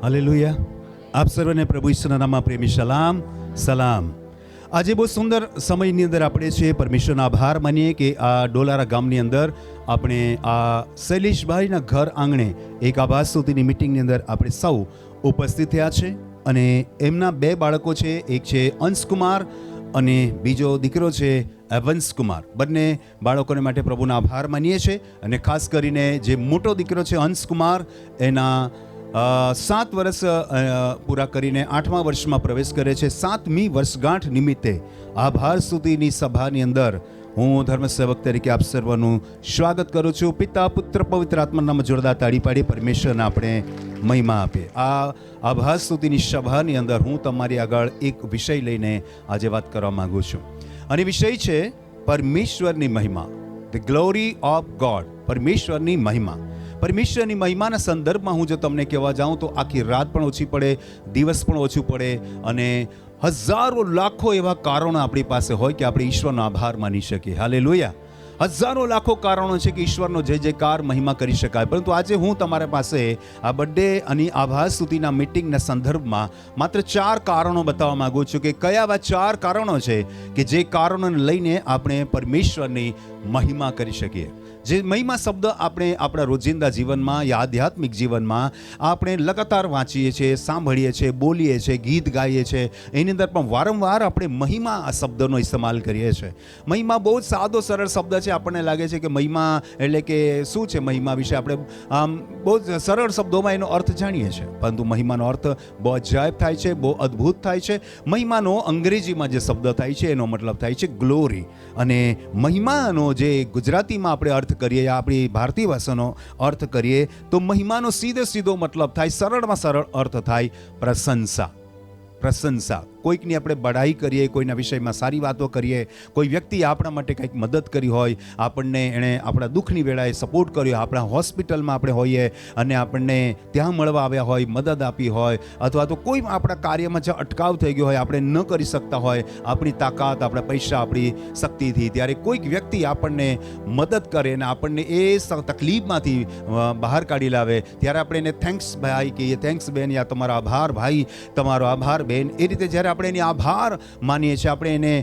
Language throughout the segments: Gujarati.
હાલેલુયા. આપ સર્વને પ્રભુ ઈશ્વરના નામમાં પ્રેમી સલામ. આજે બહુ સુંદર સમયની અંદર આપણે છે પરમેશ્વરનો આભાર માનીએ કે આ ડોલારા ગામની અંદર આપણે આ શૈલેષભાઈના ઘર આંગણે એક આભાર સ્તુતિની મિટિંગની અંદર આપણે સૌ ઉપસ્થિત થયા છે અને એમના બે બાળકો છે, એક છે અંશકુમાર અને બીજો દીકરો છે એવંશકુમાર. બંને બાળકોને માટે પ્રભુનો આભાર માનીએ છીએ અને ખાસ કરીને જે મોટો દીકરો છે અંશકુમાર, એના 7 વર્ષ પૂરા કરીને 8મા વર્ષમાં પ્રવેશ કરે છે. 7મી વર્ષગાંઠ નિમિત્તે આભાર સ્તુતિની સભાની અંદર હું ધર્મસેવક તરીકે આપ સર્વનું સ્વાગત કરું છું. પિતા, પુત્ર, પવિત્ર આત્માના નામમાં જોરદાર તાળી પાડી પરમેશ્વરને આપણે મહિમા આપીએ. આ આભાર સ્તુતિની સભાની અંદર હું તમારી આગળ એક વિષય લઈને આજે વાત કરવા માંગુ છું અને વિષય છે પરમેશ્વરની મહિમા, ધ ગ્લોરી ઓફ ગોડ. પરમેશ્વરની મહિમા. પરમેશ્વરની મહિમાના સંદર્ભમાં હું જો તમને કહેવા જાઉં તો આખી રાત પણ ઓછી પડે, દિવસ પણ ઓછું પડે અને હજારો લાખો એવા કારણો આપણી પાસે હોય કે આપણે ઈશ્વરનો આભાર માની શકીએ. હાલેલુયા. હજારો લાખો કારણો છે કે ઈશ્વરનો જય જયકાર મહિમા કરી શકાય. પરંતુ આજે હું તમારા પાસે આ બર્થડે અને આભાર સ્તુતિના મિટિંગના સંદર્ભમાં માત્ર 4 કારણો બતાવવા માંગુ છું કે કયા એવા 4 કારણો છે કે જે કારણોને લઈને આપણે પરમેશ્વરની મહિમા કરી શકીએ. જે મહિમા શબ્દ આપણે આપણા રોજિંદા જીવનમાં યા આધ્યાત્મિક જીવનમાં આપણે લગાતાર વાંચીએ છીએ, સાંભળીએ છીએ, બોલીએ છીએ, ગીત ગાઈએ છીએ, એની અંદર પણ વારંવાર આપણે મહિમા આ શબ્દનો ઇસ્તેમાલ કરીએ છીએ. મહિમા બહુ જ સાદો સરળ શબ્દ છે. આપણને લાગે છે કે મહિમા એટલે કે શું છે. મહિમા વિશે આપણે આમ બહુ જ સરળ શબ્દોમાં એનો અર્થ જાણીએ છીએ, પરંતુ મહિમાનો અર્થ બહુ અજાયબ થાય છે, બહુ અદ્ભુત થાય છે. મહિમાનો અંગ્રેજીમાં જે શબ્દ થાય છે એનો મતલબ થાય છે ગ્લોરી, અને મહિમાનો જે ગુજરાતીમાં આપણે અર્થ કરીએ, આપણી ભારતીય ભાષાનો અર્થ કરીએ તો મહિમાનો સીધો મતલબ થાય, સરળમાં સરળ અર્થ થાય પ્રશંસા. પ્રશંસા. કોઈકની આપણે બડાઈ કરીએ, કોઈના વિષયમાં સારી વાતો કરીએ, કોઈ વ્યક્તિ આપણા માટે કંઈક મદદ કરી હોય, આપણને એણે આપણા દુઃખની વેળાએ સપોર્ટ કર્યો, આપણા હોસ્પિટલમાં આપણે હોઈએ અને આપણને ત્યાં મળવા આવ્યા હોય, મદદ આપી હોય, અથવા તો કોઈ આપણા કાર્યમાં જે અટકાવ થઈ ગયો હોય, આપણે ન કરી શકતા હોય આપણી તાકાત, આપણા પૈસા, આપણી શક્તિથી, ત્યારે કોઈક વ્યક્તિ આપણને મદદ કરે અને આપણને એ તકલીફમાંથી બહાર કાઢી લાવે, ત્યારે આપણે એને થેન્ક્સ ભાઈ કહીએ, થેન્ક્સ બેન, યા તમારો આભાર ભાઈ, તમારો આભાર બેન. એ રીતે જ્યારે આપણે એની આભાર માનીએ છીએ, આપણે એને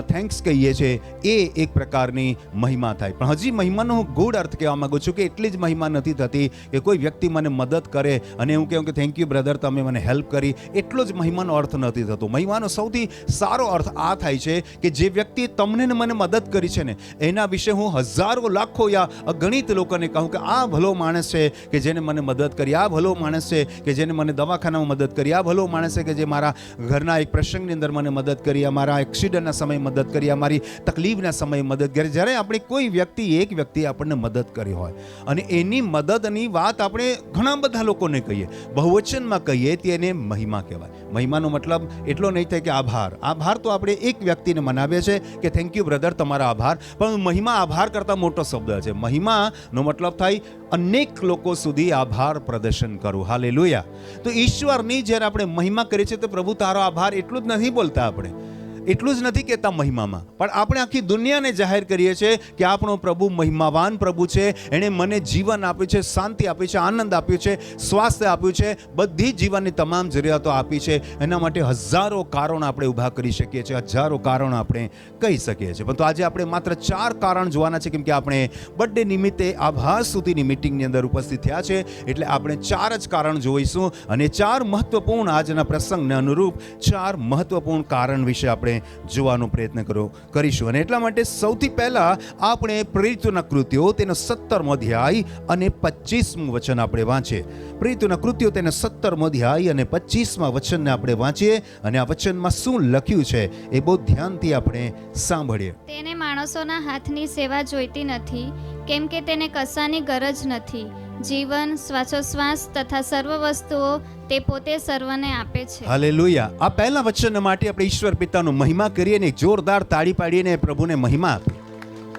થેન્ક્સ કહીએ છીએ, એ એક પ્રકારની મહિમા થાય. પણ હજી મહિમાનો હું ગૂઢ અર્થ કહેવા માંગુ છું કે એટલી જ મહિમા નથી થતી કે કોઈ વ્યક્તિ મને મદદ કરે અને હું કહું કે થેન્ક યુ બ્રધર, તમે મને હેલ્પ કરી, એટલો જ મહિમાનો અર્થ નથી થતો. મહિમાનો સૌથી સારો અર્થ આ થાય છે કે જે વ્યક્તિ તમને ને મને મદદ કરી છે ને, એના વિશે હું હજારો લાખો યા અગણિત લોકોને કહું કે આ ભલો માણસ છે કે જેને મને મદદ કરી, આ ભલો માણસ છે કે જેને મને દવાખાનામાં મદદ કરી, આ ભલો માણસ છે કે જે મારા ઘરના એક પ્રસંગની અંદર મને મદદ કરી, અમારા એક્સિડન્ટના સમયે મદદ કરી, અમારી તકલીફના સમયે મદદ કરી. જ્યારે આપણે કોઈ વ્યક્તિ, એક વ્યક્તિ આપણને મદદ કરી હોય અને એની મદદની વાત આપણે ઘણા બધા લોકોને કહીએ, બહુવચનમાં કહીએ, તેને મહિમા કહેવાય. મહિમાનો મતલબ એટલો નહીં થાય કે આભાર. આભાર તો આપણે એક વ્યક્તિને મનાવીએ છીએ કે થેન્ક યુ બ્રધર, તમારા આભાર. પણ મહિમા આભાર કરતાં મોટો શબ્દ છે. મહિમાનો મતલબ થાય અનેક લોકો સુધી આભાર પ્રદર્શન કરવું. હાલેલુયા. તો ઈશ્વરની જ્યારે આપણે મહિમા કરીએ છીએ તો પ્રભુ તારો આભાર એટલું જ નથી બોલતા, આપણે એટલું જ નથી કહેતા મહિમામાં, પણ આપણે આખી દુનિયાને જાહેર કરીએ છીએ કે આપણો પ્રભુ મહિમાવાન પ્રભુ છે. એણે મને જીવન આપ્યું છે, શાંતિ આપી છે, આનંદ આપ્યું છે, સ્વાસ્થ્ય આપ્યું છે, બધી જીવનની તમામ જરૂરિયાતો આપી છે. એના માટે હજારો કારણો આપણે ઊભા કરી શકીએ છીએ, હજારો કારણો આપણે કહી શકીએ છીએ. પરંતુ આજે આપણે માત્ર 4 કારણ જોવાના છે, કેમ કે આપણે બર્થડે નિમિત્તે આભાર સ્તુતિની મિટિંગની અંદર ઉપસ્થિત થયા છે, એટલે આપણે 4 જ કારણ જોઈશું અને 4 મહત્વપૂર્ણ આજના પ્રસંગને અનુરૂપ 4 મહત્વપૂર્ણ કારણ વિશે આપણે જોવાનો પ્રયત્ન કરીશું. અને એટલા માટે સૌથી પહેલા આપણે પ્રેરિતોના કૃત્યો તેનો 17મો અધ્યાય અને 25મું વચન આપણે વાંચીએ. પ્રેરિતોના કૃત્યો તેનો 17મો અધ્યાય અને 25મા વચનને આપણે વાંચીએ અને આ વચનમાં શું લખ્યું છે એ બહુ ધ્યાનથી આપણે સાંભળીએ. તેને માણસોના હાથની સેવા જોઈતી નથી, કેમ કે તેને કશાની ગરજ નથી. જીવન, શ્વાસોશ્વાસ તથા સર્વ વસ્તુઓ તે પોતે સર્વને આપે છે. હાલેલુયા. આ પહેલા વચન માટે આપણે ઈશ્વર પિતાનો મહિમા કરીએ ને જોરદાર તાળી પાડીને પ્રભુને મહિમા આપીએ.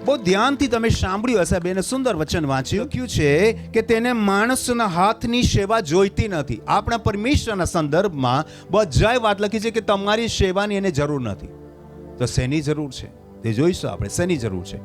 બહુ ધ્યાનથી તમે સાંભળ્યું હશે, બેને સુંદર વચન વાંચ્યું. લખ્યું છે કે તેને માણસના હાથની સેવા જોઈતી નથી. આપણા પરમેશ્વરના સંદર્ભમાં બહુ અજાયબ વાત લખી છે કે તમારી સેવાની એને જરૂર નથી. તો શેની જરૂર છે તે જોઈશું આપણે, શેની જરૂર છે.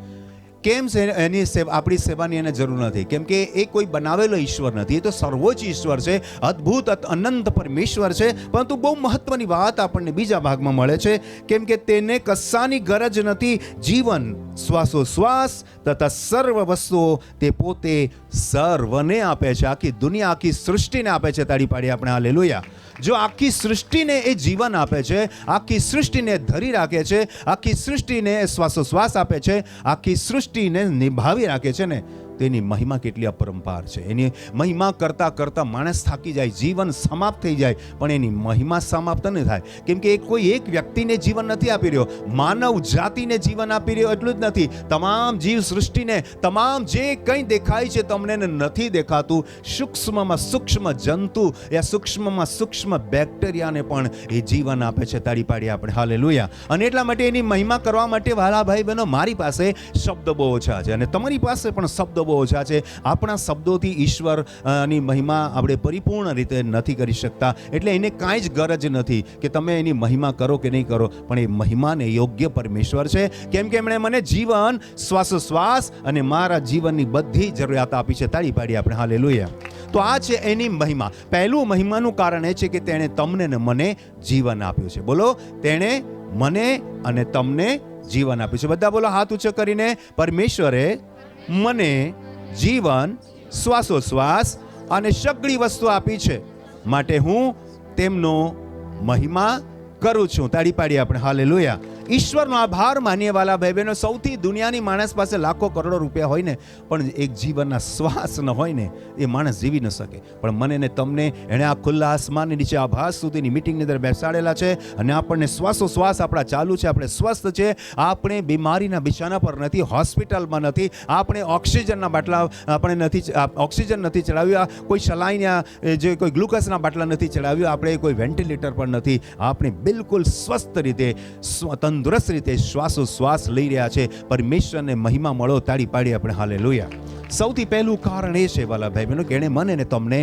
કેમ છે એની સેવા, આપણી સેવાની એને જરૂર નથી? કેમ કે એ કોઈ બનાવેલો ઈશ્વર નથી, એ તો સર્વોચ્ચ ઈશ્વર છે, અદ્ભુત અનંત પરમેશ્વર છે. પરંતુ બહુ મહત્વની વાત આપણને બીજા ભાગમાં મળે છે, કેમ કે તેને કશાની ગરજ નથી. જીવન, શ્વાસોશ્વાસ તથા સર્વ વસ્તુઓ તે પોતે સર્વને આપે છે. આખી દુનિયા, આખી સૃષ્ટિને આપે છે. તાળી પાડી આપણે હાલેલુયા. જો આખી સૃષ્ટિને એ જીવન આપે છે, આખી સૃષ્ટિને ધરી રાખે છે, આખી સૃષ્ટિને શ્વાસોશ્વાસ આપે છે, આખી સૃષ્ટિને નિભાવી રાખે છે ને, તેની મહિમા કેટલી અપરંપાર છે. એની મહિમા કરતા કરતા માણસ થાકી જાય, જીવન સમાપ્ત થઈ જાય, પણ એની મહિમા સમાપ્ત નહીં થાય. કેમ કે કોઈ એક વ્યક્તિને જીવન નથી આપી રહ્યો, માનવ જાતિને જીવન આપી રહ્યો એટલું જ નથી, તમામ જીવ સૃષ્ટિને, તમામ જે કંઈ દેખાય છે તમને નથી દેખાતું, સૂક્ષ્મમાં સૂક્ષ્મ જંતુ, એ સૂક્ષ્મમાં સૂક્ષ્મ બેક્ટેરિયાને પણ એ જીવન આપે છે. તાળી પાડી આપણે હાલેલુયા. અને એટલા માટે એની મહિમા કરવા માટે વાલા ભાઈ બહેનો, મારી પાસે શબ્દ બહુ ઓછા છે અને તમારી પાસે પણ શબ્દ બહુ ઓછા છે. આપણા શબ્દોથી ઈશ્વરની મહિમા આપણે પરિપૂર્ણ રીતે નથી કરી શકતા. એટલે એને કાંઈ જ ગરજ નથી કે તમે એની મહિમા કરો કે નહીં કરો, પણ એ મહિમાને યોગ્ય પરમેશ્વર છે. કેમ કે એમણે મને જીવન, શ્વાસોશ્વાસ અને મારા જીવનની બધી જરૂરિયાત આપી છે. તાળી પાડી આપણે હાલેલુયા. તો આ છે એની મહિમા. પહેલું મહિમાનું કારણ એ છે કે તેણે તમને ને મને જીવન આપ્યું છે. બોલો, તેણે મને અને તમને જીવન આપ્યું છે. બધા બોલો હાથ ઊંચો કરીને, પરમેશ્વરે મને જીવન, શ્વાસોશ્વાસ અને સગળી વસ્તુ આપી છે, માટે હું તેમનો મહિમા કરું છું. તાળી પાડી આપણે હાલેલુયા. ઈશ્વરનો આભાર માનીએ વાલા ભાઈ બહેનો. સૌથી દુનિયાની માણસ પાસે લાખો કરોડો રૂપિયા હોય ને, પણ એક જીવનના શ્વાસ ન હોય ને, એ માણસ જીવી ન શકે. પણ મને ને તમને એણે આ ખુલ્લા આસમાનની નીચે આભાસ સુધીની મિટિંગની અંદર બેસાડેલા છે અને આપણને શ્વાસોશ્વાસ આપણા ચાલુ છે, આપણે સ્વસ્થ છે, આપણે બીમારીના બિછાના પર નથી, હોસ્પિટલમાં નથી, આપણે ઓક્સિજનના બાટલા આપણે નથી, ઓક્સિજન નથી ચડાવ્યું, કોઈ સલાઈના જે કોઈ ગ્લુકોઝના બાટલા નથી ચડાવ્યું, આપણે કોઈ વેન્ટિલેટર પર નથી, આપણે બિલકુલ સ્વસ્થ રીતે, તંદુરસ્ત રીતે શ્વાસોશ્વાસ લઈ રહ્યા છે. પરમેશ્વરને મહિમા મળો. તાળી પાડી આપણે હાલેલુયા. સૌથી પહેલું કારણ એ છે વાલા ભાઈ બહેનો કે એણે મને ને તમને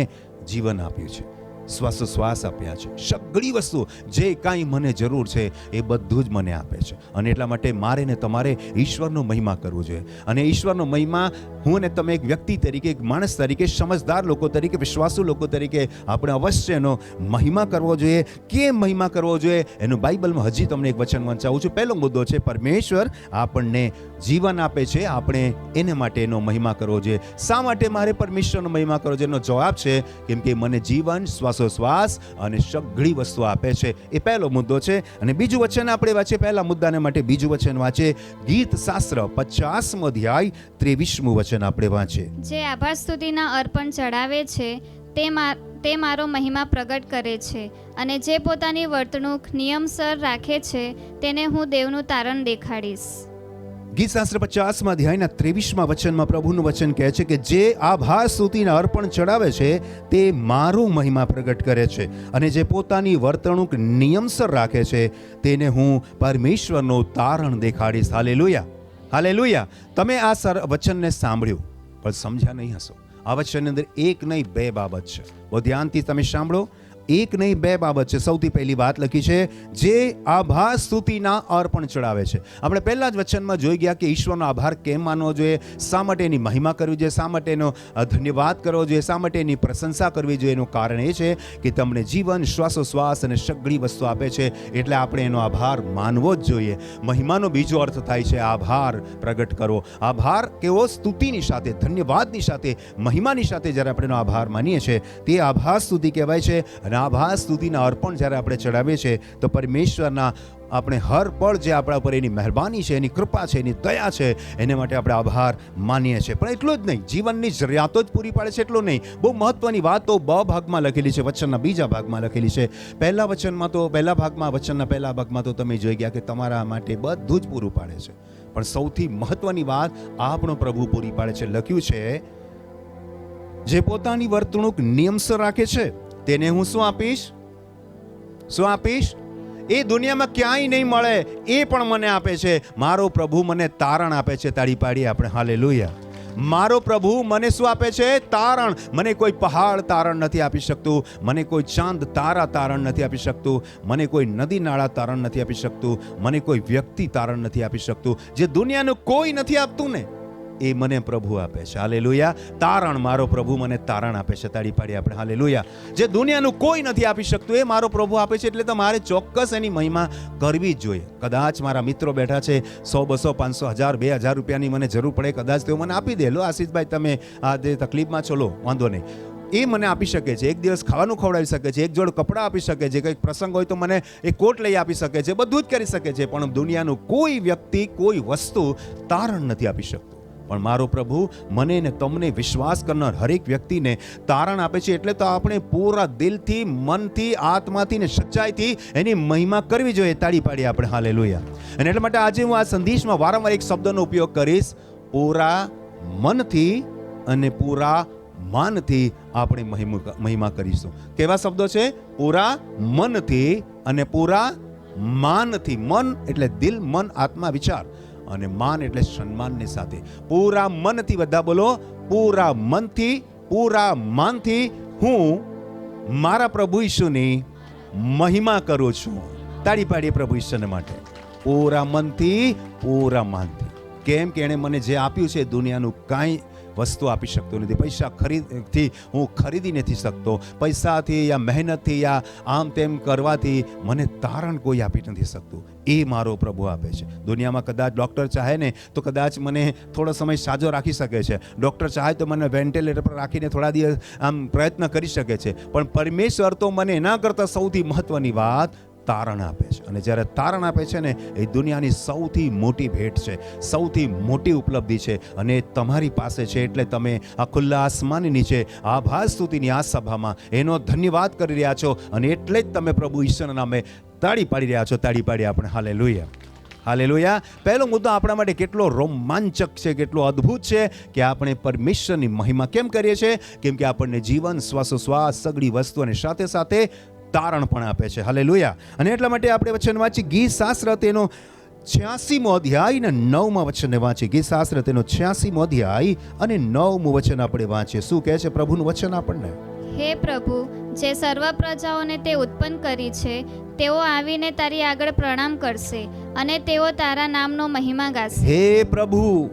જીવન આપ્યું છે, શ્વાસોશ્વાસ આપ્યા છે, સગળી વસ્તુ જે કાંઈ મને જરૂર છે એ બધું જ મને આપે છે. અને એટલા માટે મારે ને તમારે ઈશ્વરનો મહિમા કરવો જોઈએ. અને ઈશ્વરનો મહિમા હું ને તમે એક વ્યક્તિ તરીકે, એક માણસ તરીકે, સમજદાર લોકો તરીકે, વિશ્વાસુ લોકો તરીકે આપણે અવશ્ય એનો મહિમા કરવો જોઈએ. કેમ મહિમા કરવો જોઈએ એનું બાઇબલમાં હજી તમને એક વચન વંચાવું છું. પહેલો મુદ્દો છે, પરમેશ્વર આપણને જીવન આપે છે, આપણે એને માટે એનો મહિમા કરવો જોઈએ. શા માટે મારે પરમેશ્વરનો મહિમા કરવો જોઈએ? એનો જવાબ છે કેમ કે મને જીવન, શ્વાસોશ્વાસ અને સગળી વસ્તુ આપે છે. એ પહેલો મુદ્દો છે. અને બીજું વચન આપણે વાંચીએ, પહેલા મુદ્દાને માટે બીજું વચન વાંચીએ. ગીત શાસ્ત્ર 50મો અધ્યાય 23મું વચન આપણે વાંચીએ. જે આભાર સ્તુતિના અર્પણ ચડાવે છે તે મારો મહિમા પ્રગટ કરે છે, અને જે પોતાની વર્તણૂક નિયમસર રાખે છે તેને હું દેવનું તારણ દેખાડીશ. ગીતશાસ્ત્ર 50મા અધ્યાયના 23મા વચનમાં પ્રભુનું વચન કહે છે કે જે આભાર સ્તુતિના અર્પણ ચડાવે છે તે મારું મહિમા પ્રગટ કરે છે, અને જે પોતાની વર્તણૂક નિયમસર રાખે છે તેને હું પરમેશ્વરનું તારણ દેખાડીશ. Hallelujah, hallelujah. તમે આ વચનને સાંભળ્યું પણ સમજ્યા નહીં હશો. આ વચનની અંદર એક નહીં બે બાબત છે. બહુ ધ્યાનથી તમે સાંભળો. એક નહીં બે બાબત છે. સૌથી પહેલી વાત લખી છે, જે આભાર સ્તુતિના અર્પણ ચડાવે છે. આપણે પહેલા જ વચનમાં જોઈ ગયા કે ઈશ્વરનો આભાર કેમ માનવો જોઈએ, શા માટે એની મહિમા કરવી જોઈએ, શા માટે એનો ધન્યવાદ કરવો જોઈએ, શા માટે એની પ્રશંસા કરવી જોઈએ. એનું કારણ એ છે કે તમને જીવન, શ્વાસોશ્વાસ અને સગળી વસ્તુ આપે છે, એટલે આપણે એનો આભાર માનવો જ જોઈએ. મહિમાનો બીજો અર્થ થાય છે આભાર પ્રગટ કરવો. આભાર કેવો? સ્તુતિની સાથે, ધન્યવાદની સાથે, મહિમાની સાથે જ્યારે આપણે એનો આભાર માનીએ છીએ તે આભાર સ્તુતિ કહેવાય છે. અને આભાર સ્તુતિના અર્પણ જ્યારે આપણે ચડાવીએ છીએ તો પરમેશ્વરના આપણે હર પળ જે આપણા ઉપર એની મહેરબાની છે, એની કૃપા છે, એની દયા છે, એને માટે આપણે આભાર માનીએ છીએ. પણ એટલું જ નહીં, જીવનની જરૂરિયાતો જ પૂરી પાડે છે એટલું નહીં. બહુ મહત્વની વાત તો બ ભાગમાં લખેલી છે, વચનના બીજા ભાગમાં લખેલી છે. પહેલા વચનમાં તો પહેલા ભાગમાં, વચનના પહેલા ભાગમાં તો તમે જોઈ ગયા કે તમારા માટે બધું જ પૂરું પાડે છે. પણ સૌથી મહત્વની વાત આપણો પ્રભુ પૂરી પાડે છે. લખ્યું છે, જે પોતાની વર્તણૂક નિયમસર રાખે છે તેને હું શું આપીશ? શું આપીશ? એ દુનિયામાં ક્યાંય નહીં મળે એ પણ મને આપે છે. મારો પ્રભુ મને તારણ આપે છે. તાળી પાડીએ આપણે હાલેલુયા. મારો પ્રભુ મને શું આપે છે? તારણ. મને કોઈ પહાડ તારણ નથી આપી શકતું, મને કોઈ ચાંદ તારા તારણ નથી આપી શકતું, મને કોઈ નદી નાળા તારણ નથી આપી શકતું, મને કોઈ વ્યક્તિ તારણ નથી આપી શકતું. જે દુનિયાનું કોઈ નથી આપતું ને, એ મને પ્રભુ આપે છે. હાલેલુયા. તારણ, મારો પ્રભુ મને તારણ આપે છે. તાળી પાડીએ આપણે. હાલેલુયા. જે દુનિયાનું કોઈ નથી આપી શકતું એ મારો પ્રભુ આપે છે, એટલે તમારે ચોક્કસ એની મહિમા કરવી જ જોઈએ. કદાચ મારા મિત્રો બેઠા છે, 100, 200, 500, 1000, 2000 રૂપિયાની મને જરૂર પડે, કદાચ તેઓ મને આપી દે. લો આશીષભાઈ, તમે આ જે તકલીફમાં છો, લો વાંધો નહીં, એ મને આપી શકે છે. એક દિવસ ખાવાનું ખવડાવી શકે છે, એક જોડ કપડાં આપી શકે છે, કંઈક પ્રસંગ હોય તો મને એ કોટ લઈ આપી શકે છે, બધું જ કરી શકે છે. પણ દુનિયાનું કોઈ વ્યક્તિ, કોઈ વસ્તુ તારણ નથી આપી શકતું. પણ મારો પ્રભુ મને ને તમને વિશ્વાસ કરનાર હરેક વ્યક્તિને તારણ આપે છે. એટલે તો આપણે પૂરા દિલથી, મનથી, આત્માથી ને સચ્ચાઈથી એની મહિમા કરવી જોઈએ. તાળી પાડીએ આપણે. હાલેલુયા. અને એટલા માટે આજે હું આ સંદેશમાં વારંવાર એક શબ્દનો ઉપયોગ કરીશ, પૂરા મનથી અને પૂરા માનથી આપણે મહિમા કરીશું. કેવા શબ્દો છે? પૂરા મનથી અને પૂરા માનથી. મન એટલે દિલ, મન, આત્મા, વિચાર, અને માન એટલે સન્માનની સાથે. પૂરા મનથી, બધા બોલો, પૂરા મનથી, પૂરા માનથી હું મારા પ્રભુ ઈસુની મહિમા કરું છું. તાળી પાડીએ પ્રભુ ઈશ્વરને માટે. પૂરા મનથી, પૂરા માનથી. કેમ કે એણે મને જે આપ્યું છે દુનિયાનું કાંઈ વસ્તુ આપી શકતો નથી. પૈસા થી હું ખરીદી નથી શકતો. પૈસાથી યા મહેનતથી યા આમ તેમ કરવાથી મને તારણ કોઈ આપી નથી શકતું. એ મારો પ્રભુ આપે છે. દુનિયામાં કદાચ ડૉક્ટર ચાહે ને તો કદાચ મને થોડો સમય સાજો રાખી શકે છે. ડૉક્ટર ચાહે તો મને વેન્ટિલેટર પર રાખીને થોડા દિવસ આમ પ્રયત્ન કરી શકે છે. પણ પરમેશ્વર તો મને એના કરતાં સૌથી મહત્વની વાત તારણ આપે છે. અને જ્યારે તારણ આપે છે ને, એ દુનિયાની સૌથી મોટી ભેટ છે, સૌથી મોટી ઉપલબ્ધિ છે. અને એ તમારી પાસે છે. એટલે તમે આ ખુલ્લા આસમાનની નીચે આભાર સ્તુતિની આ સભામાં એનો ધન્યવાદ કરી રહ્યા છો. અને એટલે જ તમે પ્રભુ ઈશ્વરના નામે તાળી પાડી રહ્યા છો. તાળી પાડી આપણે. હાલેલુયા. હાલેલુયા. પહેલો મુદ્દો આપણા માટે કેટલો રોમાંચક છે, કેટલો અદ્ભુત છે કે આપણે પરમેશ્વરની મહિમા કેમ કરીએ છીએ? કેમ કે આપણને જીવન, શ્વાસોશ્વાસ, સગળી વસ્તુ અને સાથે સાથે તારણ પણ આપે છે. હાલેલુયા. અને એટલા માટે આપણે વચન વાંચી ગીત શાસ્ત્ર તેનો 86મો અધ્યાય અને 9મા વચનને વાંચી. ગીત શાસ્ત્ર તેનો 86મો અધ્યાય અને 9મું વચન આપણે વાંચીએ. શું કહે છે પ્રભુનું વચન આપણને? હે પ્રભુ, જે સર્વ પ્રજાઓને તે ઉત્પન્ન કરી છે, તેઓ આવીને તારી આગળ પ્રણામ કરશે અને તેઓ તારા નામનો મહિમા ગાશે. હે પ્રભુ,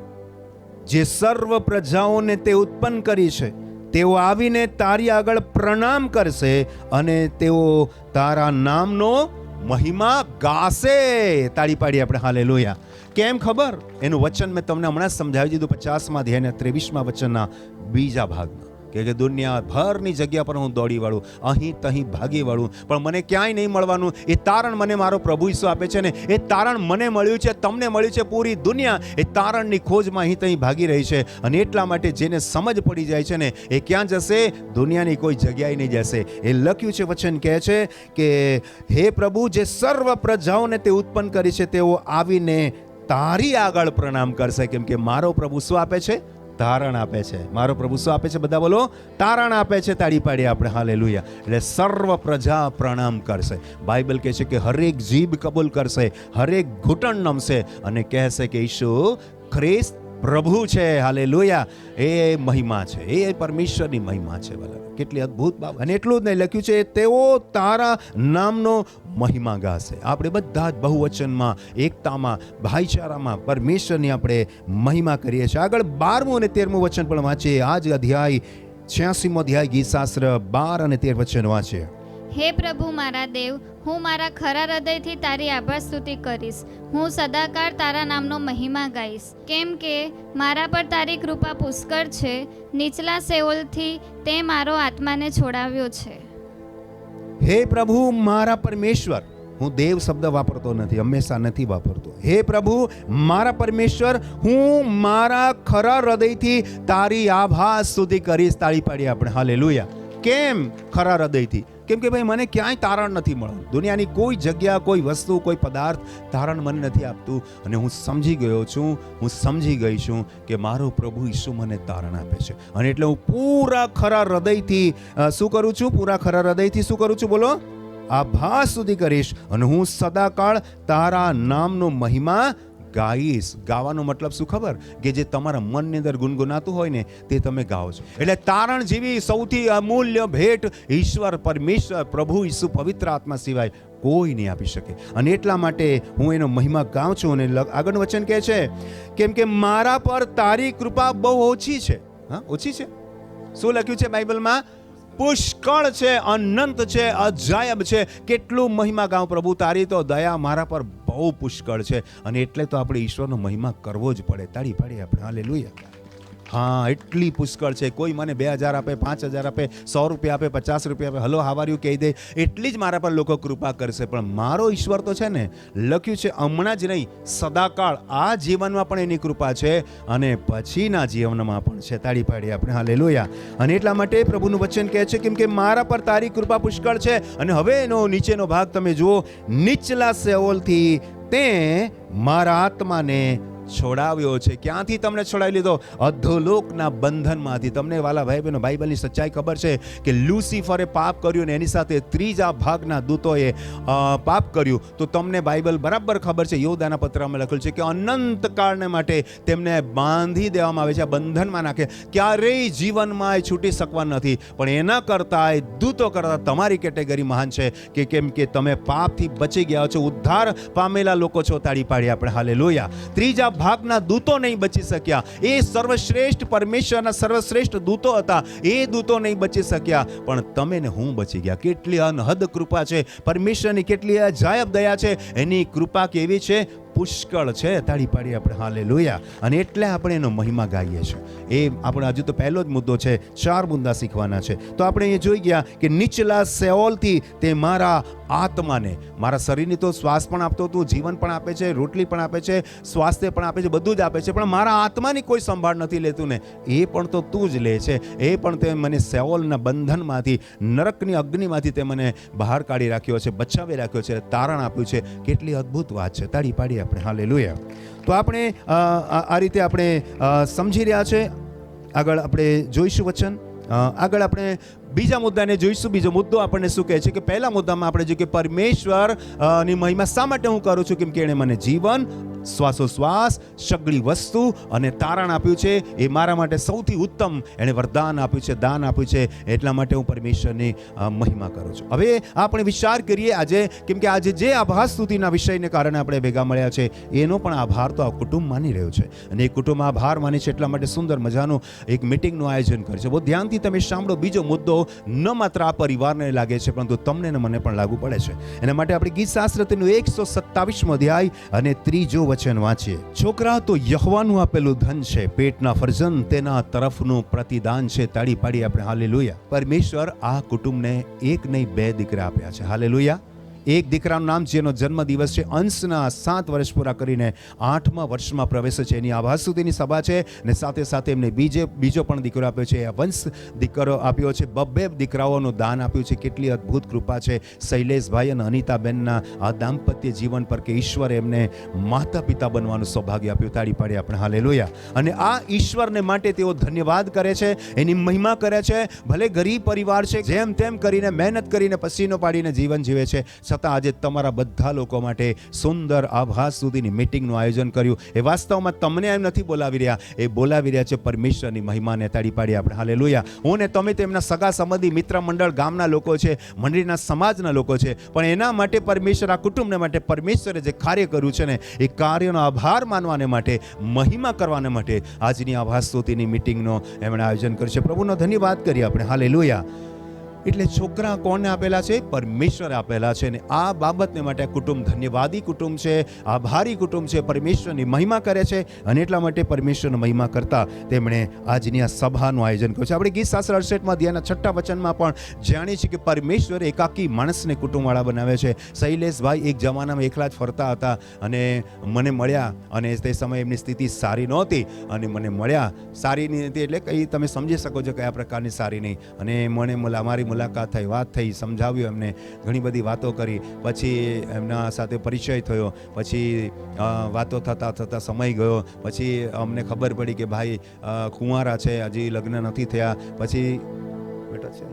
જે સર્વ પ્રજાઓને તે ઉત્પન્ન કરી છે, તેઓ આવીને તારી આગળ પ્રણામ કરશે અને તેઓ તારા નામનો મહિમા ગાશે. તાળી પાડી આપણે. હાલેલુયા. કેમ ખબર? એનું વચન મેં તમને હમણાં જ સમજાવી દીધું 50મા અધ્યાયના 23મા વચનના બીજા ભાગમાં. કે દુનિયાભરની જગ્યા પર હું દોડી વાળું, અહીં તહીં ભાગી વાળું, પણ મને ક્યાંય નહીં મળવાનું. એ તારણ મને મારો પ્રભુ ઈસુ આપે છે ને, એ તારણ મને મળ્યું છે, તમને મળ્યું છે. પૂરી દુનિયા એ તારણની ખોજમાં અહીં તહીં ભાગી રહી છે. અને એટલા માટે જેને સમજ પડી જાય છે ને, એ ક્યાં જશે? દુનિયાની કોઈ જગ્યાએ નહીં જશે. એ લખ્યું છે, વચન કહે છે કે હે પ્રભુ, જે સર્વ પ્રજાઓને તે ઉત્પન્ન કરી છે, તેઓ આવીને તારી આગળ પ્રણામ કરશે. કેમ કે મારો પ્રભુ શું આપે છે? તારણ આપે છે. મારો પ્રભુ શું આપે છે? બધા બોલો, તારણ આપે છે. તાળી પાડીએ આપણે. હાલેલુયા. એટલે સર્વ પ્રજા પ્રણામ કરશે. બાઇબલ કહે છે કે હરેક જીભ કબૂલ કરશે, હરેક ઘૂંટણ નમશે અને કહેશે કે ઈસુ ખ્રિસ્ત પ્રભુ છે. હાલેલુયા. એ મહિમા છે, એ પરમેશ્વરની મહિમા છે. કેટલી અદ્ભુત બાબત. અને એટલું જ નહીં, લખ્યું છે તેઓ તારા નામનો મહિમા ગાશે. આપણે બધા જ બહુવચનમાં, એકતામાં, ભાઈચારામાં પરમેશ્વરની આપણે મહિમા કરીએ છીએ. આગળ 12મું અને 13મું વચન પણ વાંચીએ. આ જ અધ્યાય 86મો અધ્યાય ગીત શાસ્ત્ર 12 અને 13 વચન વાંચીએ. હે પ્રભુ મારા દેવ, હું મારા ખરા હૃદયથી તારી આભાર સ્તુતિ કરીશ. હું સદાકાળ તારા નામનો મહિમા ગાઈશ. કેમ કે મારા પર તારી કૃપા પુષ્કળ છે. નીચલા સેઓલથી તે મારો આત્માને છોડાવ્યો છે. હે પ્રભુ મારા પરમેશ્વર. હું દેવ શબ્દ વાપરતો નથી, હંમેશા નથી વાપરતો. હે પ્રભુ મારા પરમેશ્વર, હું મારા ખરા હૃદયથી તારી આભાર સ્તુતિ કરીશ. તાળી પાડીએ આપણે. હાલેલુયા. કેમ ખરા હૃદયથી? કેમ કે ભાઈ મને ક્યાંય તારણ નથી મળતું. દુનિયાની કોઈ જગ્યા, કોઈ વસ્તુ, કોઈ પદાર્થ તારણ મને નથી આપતું. અને હું સમજી ગયો છું, હું સમજી ગઈ છું કે મારો પ્રભુ ઈસુ મને તારણ આપે છે. અને એટલે હું પૂરા ખરા હૃદયથી શું કરું છું? પૂરા ખરા હૃદયથી શું કરું છું? બોલો, આભાર સ્તુતિ કરીશ. અને હું સદાકાળ તારા નામનો મહિમા ગાઈશ. ગાવાનો મતલબ શું ખબર? કે જે તમારા મનની અંદર ગુનગુનાતું હોય ને તે તમે ગાઓ છો. એટલે તારણ જેવી સૌથી અમૂલ્ય ભેટ ઈશ્વર પરમેશ્વર પ્રભુ ઈસુ પવિત્ર આત્મા સિવાય કોઈ નહીં આપી શકે. અને એટલા માટે હું એનો મહિમા ગાઉં છું. અને આગળનું વચન કહે છે, કેમ કે મારા પર તારી કૃપા બહુ ઓછી છે. હા, ઓછી છે. શું લખ્યું છે બાઇબલમાં? પુષ્કળ છે, અનંત છે, અજાયબ છે. કેટલું મહિમા ગાઉં પ્રભુ, તારી તો દયા મારા પર બહુ પુષ્કળ છે. અને એટલે તો આપણે ઈશ્વરનો મહિમા કરવો જ પડે. તાળી પાડીએ આપણે. હાલેલુયા. હા, એટલી પુષ્કળ છે. કોઈ મને 2000 આપે, 5000 આપે, 100 રૂપિયા આપે, 50 રૂપિયા આપે, હલો હાવાર્યું કહી દે, એટલી જ મારા પર લોકો કૃપા કરશે. પણ મારો ઈશ્વર તો છે ને, લખ્યું છે હમણાં જ નહીં, સદાકાળ આ જીવનમાં પણ એની કૃપા છે અને પછીના જીવનમાં પણ છે. તાળી પાડીએ આપણે. હાલેલુયા. અને એટલા માટે પ્રભુનું વચન કહે છે, કેમ કે મારા પર તારી કૃપા પુષ્કળ છે. અને હવે એનો નીચેનો ભાગ તમે જુઓ, નીચલા સેઓલથી તે મારા આત્માને છોડાવ્યો છે. ક્યાંથી તમને છોડાવી લીધો? અધોલોકના બંધનમાંથી. તમને વાલા ભાઈ બહેનો, બાઇબલની સચ્ચાઈ ખબર છે કે લ્યુસિફરે પાપ કર્યું ને એની સાથે ત્રીજા ભાગના દૂતોએ પાપ કર્યું. તો તમને બાઇબલ બરાબર ખબર છે, યોદાના પત્રમાં લખેલું છે કે અનંત કાળને માટે તેમને બાંધી દેવામાં આવે છે, બંધનમાં નાખે. ક્યારેય જીવનમાં એ છૂટી શકવા નથી. પણ એના કરતાં એ દૂતો કરતાં તમારી કેટેગરી મહાન છે કે કેમ કે તમે પાપથી બચી ગયા છો, ઉદ્ધાર પામેલા લોકો છો. તાળી પાડીએ આપણે. હાલેલુયા. ત્રીજા ભાગના દૂતો નહીં બચી શક્યા. એ સર્વશ્રેષ્ઠ પરમેશ્વરના સર્વશ્રેષ્ઠ દૂતો હતા, એ દૂતો નહીં બચી શક્યા. પણ તમે ને હું બચી ગયા. કેટલી અનહદ કૃપા છે પરમેશ્વરની, કેટલી અજાયબ દયા છે. એની કૃપા કેવી છે? પુષ્કળ છે. તાળી પાડીએ આપણે. હાલેલુયા. અને એટલે આપણે એનો મહિમા ગાઈએ છીએ. એ આપણે હજુ તો પહેલો જ મુદ્દો છે, 4 મુદ્દા શીખવાના છે. તો આપણે અહીંયા જોઈ ગયા કે નીચલા સેઓલથી તે મારા આત્માને, મારા શરીરની તો શ્વાસ પણ આપતો હતું, જીવન પણ આપે છે, રોટલી પણ આપે છે, સ્વાસ્થ્ય પણ આપે છે, બધું જ આપે છે. પણ મારા આત્માની કોઈ સંભાળ નથી લેતું ને, એ પણ તો તું જ લે છે. એ પણ તે મને સેઓલના બંધનમાંથી, નરકની અગ્નિમાંથી તે મને બહાર કાઢી રાખ્યો છે, બચાવી રાખ્યો છે, તારણ આપ્યું છે. કેટલી અદ્ભુત વાત છે. તાળી પાડીએ આપણે. હાલેલુયા. તો આપણે આ રીતે આપણે સમજી રહ્યા છે. આગળ આપણે જોઈશું વચન. આગળ આપણે બીજા મુદ્દાને જોઈશું. બીજો મુદ્દો આપણને શું કહે છે કે પહેલા મુદ્દામાં આપણે જોયું કે પરમેશ્વર ની મહિમા શા માટે હું કરું છું? કેમ કે એણે મને જીવન, શ્વાસોશ્વાસ, સગળી વસ્તુ અને તારણ આપ્યું છે. એ મારા માટે સૌથી ઉત્તમ એણે વરદાન આપ્યું છે, દાન આપ્યું છે. એટલા માટે હું પરમેશ્વરની મહિમા કરું છું. હવે આપણે વિચાર કરીએ આજે, કેમ કે આજે જે આભાર સ્તુતિના વિષયને કારણે આપણે ભેગા મળ્યા છે, એનો પણ આભાર તો આ કુટુંબ માની રહ્યો છે. અને એ કુટુંબ આભાર માને છે એટલા માટે સુંદર મજાનું એક મિટિંગનું આયોજન કર્યું છે. બહુ ધ્યાનથી તમે સાંભળો. બીજો મુદ્દો ન માત્ર આ પરિવારને લાગે છે, પરંતુ તમને ને મને પણ લાગુ પડે છે. એના માટે આપણે ગીત શાસ્ત્ર તેનું 127મો અધ્યાય અને 3જો વચન વાંચીએ. છોકરા તો યહોવાનું આપેલું ધન છે, પેટના ફરજંદ તેના તરફનું પ્રતિદાન છે. તાળી પાડી આપણે. હાલેલુયા. પરમેશ્વર આ કુટુંબને એક નહીં 2 દીકરા આપ્યા છે. હાલેલુયા. એક દીકરાનું નામ જેનો જન્મ દિવસ છે, અંશના 7 વર્ષ પૂરા કરીને 8મા વર્ષમાં પ્રવેશે છે. એની આભાર સ્તુતિની સભા છે. અને સાથે સાથે એમને બીજો પણ દીકરો આપ્યો છે, વંશ દીકરો આપ્યો છે. 2 દીકરાઓનું દાન આપ્યું છે. કેટલી અદ્ભુત કૃપા છે શૈલેષભાઈ અને અનિતાબેનના આ દાંપત્ય જીવન પર કે ઈશ્વરે એમને માતા પિતા બનવાનું સૌભાગ્ય આપ્યું. તાળી પાડી આપણે. હાલેલુયા. અને આ ઈશ્વરને માટે તેઓ ધન્યવાદ કરે છે, એની મહિમા કરે છે. ભલે ગરીબ પરિવાર છે, જેમ તેમ કરીને મહેનત કરીને પસીનો પાડીને જીવન જીવે છે, છતાં આજે તમારા બધા લોકો માટે સુંદર આભાર સુધીની મીટિંગનું આયોજન કર્યું. એ વાસ્તવમાં તમને એમ નથી બોલાવી રહ્યા, એ બોલાવી રહ્યા છે પરમેશ્વરની મહિમાને. તાળી પાડી આપણે. હાલેલુયા. હું ને તમે તેમના સગા સંબંધી, મિત્ર મંડળ, ગામના લોકો છે, મંડળીના સમાજના લોકો છે. પણ એના માટે પરમેશ્વર, આ કુટુંબને માટે પરમેશ્વરે જે કાર્ય કર્યું છે ને, એ કાર્યનો આભાર માનવાને માટે, મહિમા કરવાને માટે આજની આભાર સ્તુતિની મીટિંગનો એમણે આયોજન કર્યું છે. પ્રભુનો ધન્યવાદ કરીએ આપણે. હાલેલુયા. એટલે છોકરા કોને આપેલા છે? પરમેશ્વરે આપેલા છે. ને આ બાબતને માટે આ કુટુંબ ધન્યવાદી કુટુંબ છે, આભારી કુટુંબ છે, પરમેશ્વરની મહિમા કરે છે. અને એટલા માટે પરમેશ્વરની મહિમા કરતા તેમણે આજની આ સભાનું આયોજન કર્યું છે. આપણે ગીત શાસ્ત્ર 68માં અધ્યાયના 6 વચનમાં પણ જાણીએ છીએ કે પરમેશ્વર એકાકી માણસને કુટુંબવાળા બનાવે છે. શૈલેષભાઈ એક જમાનામાં એકલા જ ફરતા હતા અને મને મળ્યા. અને તે સમયે એમની સ્થિતિ સારી નહોતી અને મને મળ્યા. સારી નહીં હતી એટલે કંઈ તમે સમજી શકો છો કયા પ્રકારની સારી નહીં. અને મને અમારી મુલાકાત થઈ, વાત થઈ, સમજાવ્યું એમને, ઘણી બધી વાતો કરી. પછી એમના સાથે પરિચય થયો. પછી વાતો થતાં થતાં સમય ગયો. પછી અમને ખબર પડી કે ભાઈ કુંવારા છે, હજી લગ્ન નથી થયા. પછી બેટા છે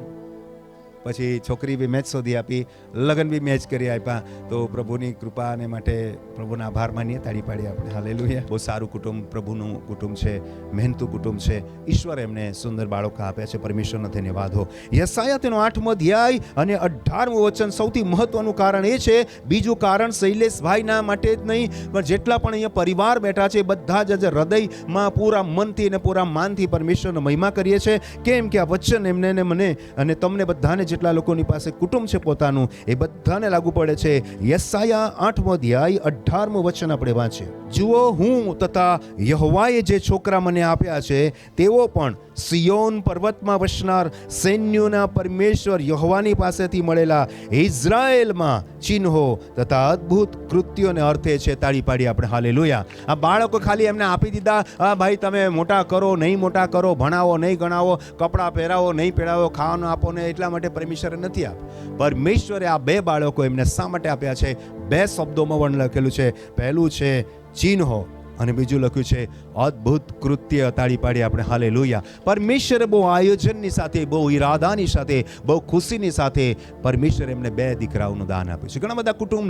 પછી છોકરી બી મેચ શોધી આપી, લગ્ન બી મેચ કરી આપ્યા. તો પ્રભુની કૃપાને માટે પ્રભુના આભાર માનીએ, તાળી પાડીએ આપણે. હાલેલુયા. બહુ સારું કુટુંબ, પ્રભુનું કુટુંબ છે, મહેનતું કુટુંબ છે. ઈશ્વર એમને સુંદર બાળકો આપ્યા છે. પરમેશ્વરનો ધન્યવાદ હો. યશાયા તેનો 8મો અધ્યાય અને 18મું વચન. સૌથી મહત્વનું કારણ એ છે, બીજું કારણ શૈલેષભાઈના માટે જ નહીં, પણ જેટલા પણ અહીંયા પરિવાર બેઠા છે બધા જ હૃદયમાં પૂરા મનથી અને પૂરા માનથી પરમેશ્વરનો મહિમા કરીએ છીએ. કેમ કે આ વચન એમને ને મને અને તમને બધાને, જેટલા લોકોની પાસે કુટુંબ છે પોતાનું, એ બધાને લાગુ પડે છે. યશાયા 8મો અધ્યાય 18મું વચન આપણે વાંચીએ. જુઓ, હું તથા યહોવાએ જે છોકરા મને આપ્યા છે તેઓ પણ સિયોન પર્વતમાં વસનાર સૈન્યોના પરમેશ્વર યહોવાની પાસેથી મળેલા ઇઝરાયેલમાં ચિહ્નો તથા અદ્ભુત કૃત્યોને અર્થે છે. તાળી પાડી આપણે. હાલેલુયા. આ બાળકો ખાલી એમને આપી દીધા, હા ભાઈ તમે મોટા કરો, નહીં મોટા કરો, ભણાવો નહીં ગણાવો, કપડાં પહેરાવો નહીં પહેરાવો, ખાવાનું આપો ને, એટલા માટે પરમેશ્વરે નથી આપ્યા. પરમેશ્વરે આ 2 બાળકો એમને શા માટે આપ્યા છે? 2 શબ્દોમાં વર્ણન લખેલું છે. પહેલું છે ચિહ્નો અને બીજું લખ્યું છે અદ્ભુત કૃત્ય. તાળી પાડી આપણે. હાલેલુયા. પરમેશ્વરે બહુ આયોજનની સાથે, બહુ ઈરાદાની સાથે, બહુ ખુશીની સાથે પરમેશ્વરે એમને 2 દીકરાઓનું દાન આપ્યું છે. ઘણા બધા કુટુંબ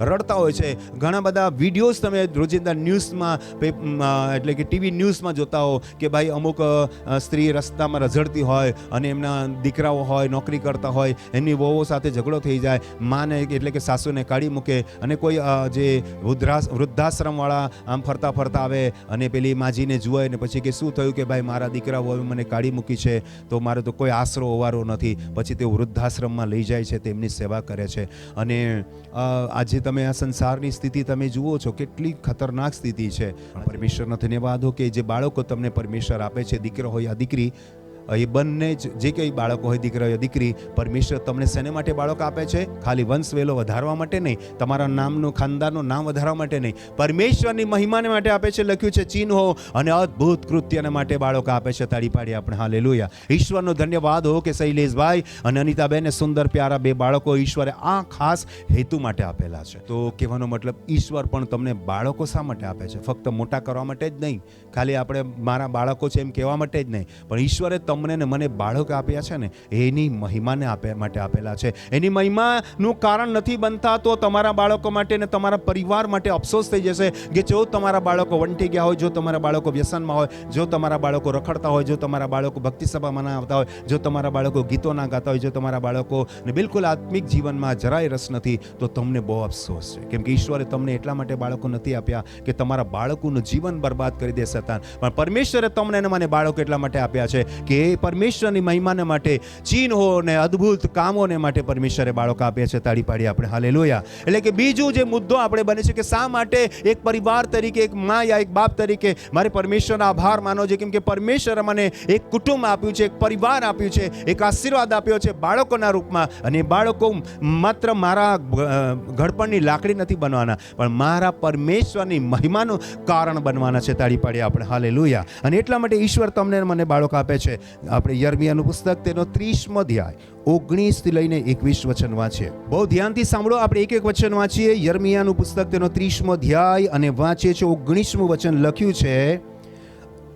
રડતા હોય છે. ઘણા બધા વિડીયોઝ તમે રોજિંદા ન્યૂઝમાં, એટલે કે ટીવી ન્યૂઝમાં જોતા હો કે ભાઈ અમુક સ્ત્રી રસ્તામાં રઝળતી હોય અને એમના દીકરાઓ હોય, નોકરી કરતા હોય, એમની વહુઓ સાથે ઝઘડો થઈ જાય, માને એટલે કે સાસુને કાઢી મૂકે, અને કોઈ જે વૃદ્ધાશ્રમવાળા આમ ફરતા આવે અને પેલી માજીને જુએ ને પછી કે શું થયું? કે ભાઈ મારા દીકરાઓ મને કાઢી મૂકી છે, તો મારે તો કોઈ આશરો ઓવારો નથી. પછી તેઓ વૃદ્ધાશ્રમમાં લઈ જાય છે, તેમની સેવા કરે છે. અને આજે તમે આ સંસારની સ્થિતિ તમે જુઓ છો, કેટલી ખતરનાક સ્થિતિ છે. પરમેશ્વરનો ધન્યવાદ હો કે જે બાળકો તમને પરમેશ્વર આપે છે, દીકરો હોય યા દીકરી, એ બંને જ જે કંઈ બાળકો હોય, દીકરા હોય દીકરી, પરમેશ્વર તમને શેને માટે બાળક આપે છે? ખાલી વંશ વેલો વધારવા માટે નહીં, તમારા નામનું, ખાનદાનનું નામ વધારવા માટે નહીં, પરમેશ્વરની મહિમાને માટે આપે છે. લખ્યું છે ચિહ્નો અને અદ્ભુત કૃત્યને માટે બાળકો આપે છે. તાળી પાડી આપણે. હાલેલુયા. ઈશ્વરનો ધન્યવાદ હો કે શૈલેષભાઈ અને અનિતાબેનને સુંદર પ્યારા 2 બાળકો ઈશ્વરે આ ખાસ હેતુ માટે આપેલા છે. તો કહેવાનો મતલબ, ઈશ્વર પણ તમને બાળકો શા માટે આપે છે? ફક્ત મોટા કરવા માટે જ નહીં, ખાલી આપણે મારા બાળકો છે એમ કહેવા માટે જ નહીં, પણ ઈશ્વરે તમને ને મને બાળક આપ્યા છે ને એની મહિમાને માટે આપેલા છે. એની મહિમાનું કારણ નથી બનતા તો તમારા બાળકો માટે ને તમારા પરિવાર માટે અફસોસ થઈ જશે કે જો તમારા બાળકો વંટી ગયા હોય, જો તમારા બાળકો વ્યસનમાં હોય, જો તમારા બાળકો રખડતા હોય, જો તમારા બાળકો ભક્તિ સભામાં ના આવતા હોય, જો તમારા બાળકો ગીતો ના ગાતા હોય, જો તમારા બાળકોને બિલકુલ આત્મિક જીવનમાં જરાય રસ નથી, તો તમને બહુ અફસોસ છે. કેમ કે ઈશ્વરે તમને એટલા માટે બાળકો નથી આપ્યા કે તમારા બાળકોનું જીવન બરબાદ કરી દે શેતાન, પણ પરમેશ્વરે તમને અને મને બાળકો એટલા માટે આપ્યા છે કે પરમેશ્વરની મહિમાને માટે, ચિહ્નો ને અદ્ભુત કામોને માટે પરમેશ્વરે બાળકો આપ્યા છે. તાળી પાડી આપણે. હાલેલુયા. એટલે કે બીજું જે મુદ્દો આપણે બને છે કે શા માટે એક પરિવાર તરીકે, એક મા યા એક બાપ તરીકે મારે પરમેશ્વરનો આભાર માનવો છે? કેમ કે પરમેશ્વરે મને એક કુટુંબ આપ્યું છે, એક પરિવાર આપ્યું છે, એક આશીર્વાદ આપ્યો છે બાળકોના રૂપમાં. અને બાળકો માત્ર મારા ઘડપણની લાકડી નથી બનવાના, પણ મારા પરમેશ્વરની મહિમાનું કારણ બનવાના છે. તાળી પાડી આપણે. હાલેલુયા. અને એટલા માટે ઈશ્વર તમને મને બાળકો આપે છે. આપણે યર્મિયાનું પુસ્તક તેનો 30મો અધ્યાય 19 થી લઈને 21 વચન વાંચીએ. બહુ ધ્યાનથી સાંભળો. આપણે એક વચન વાંચીએ. યર્મિયાનું પુસ્તક તેનો 30મો અધ્યાય અને વાંચીએ છે 19મું વચન. લખ્યું છે,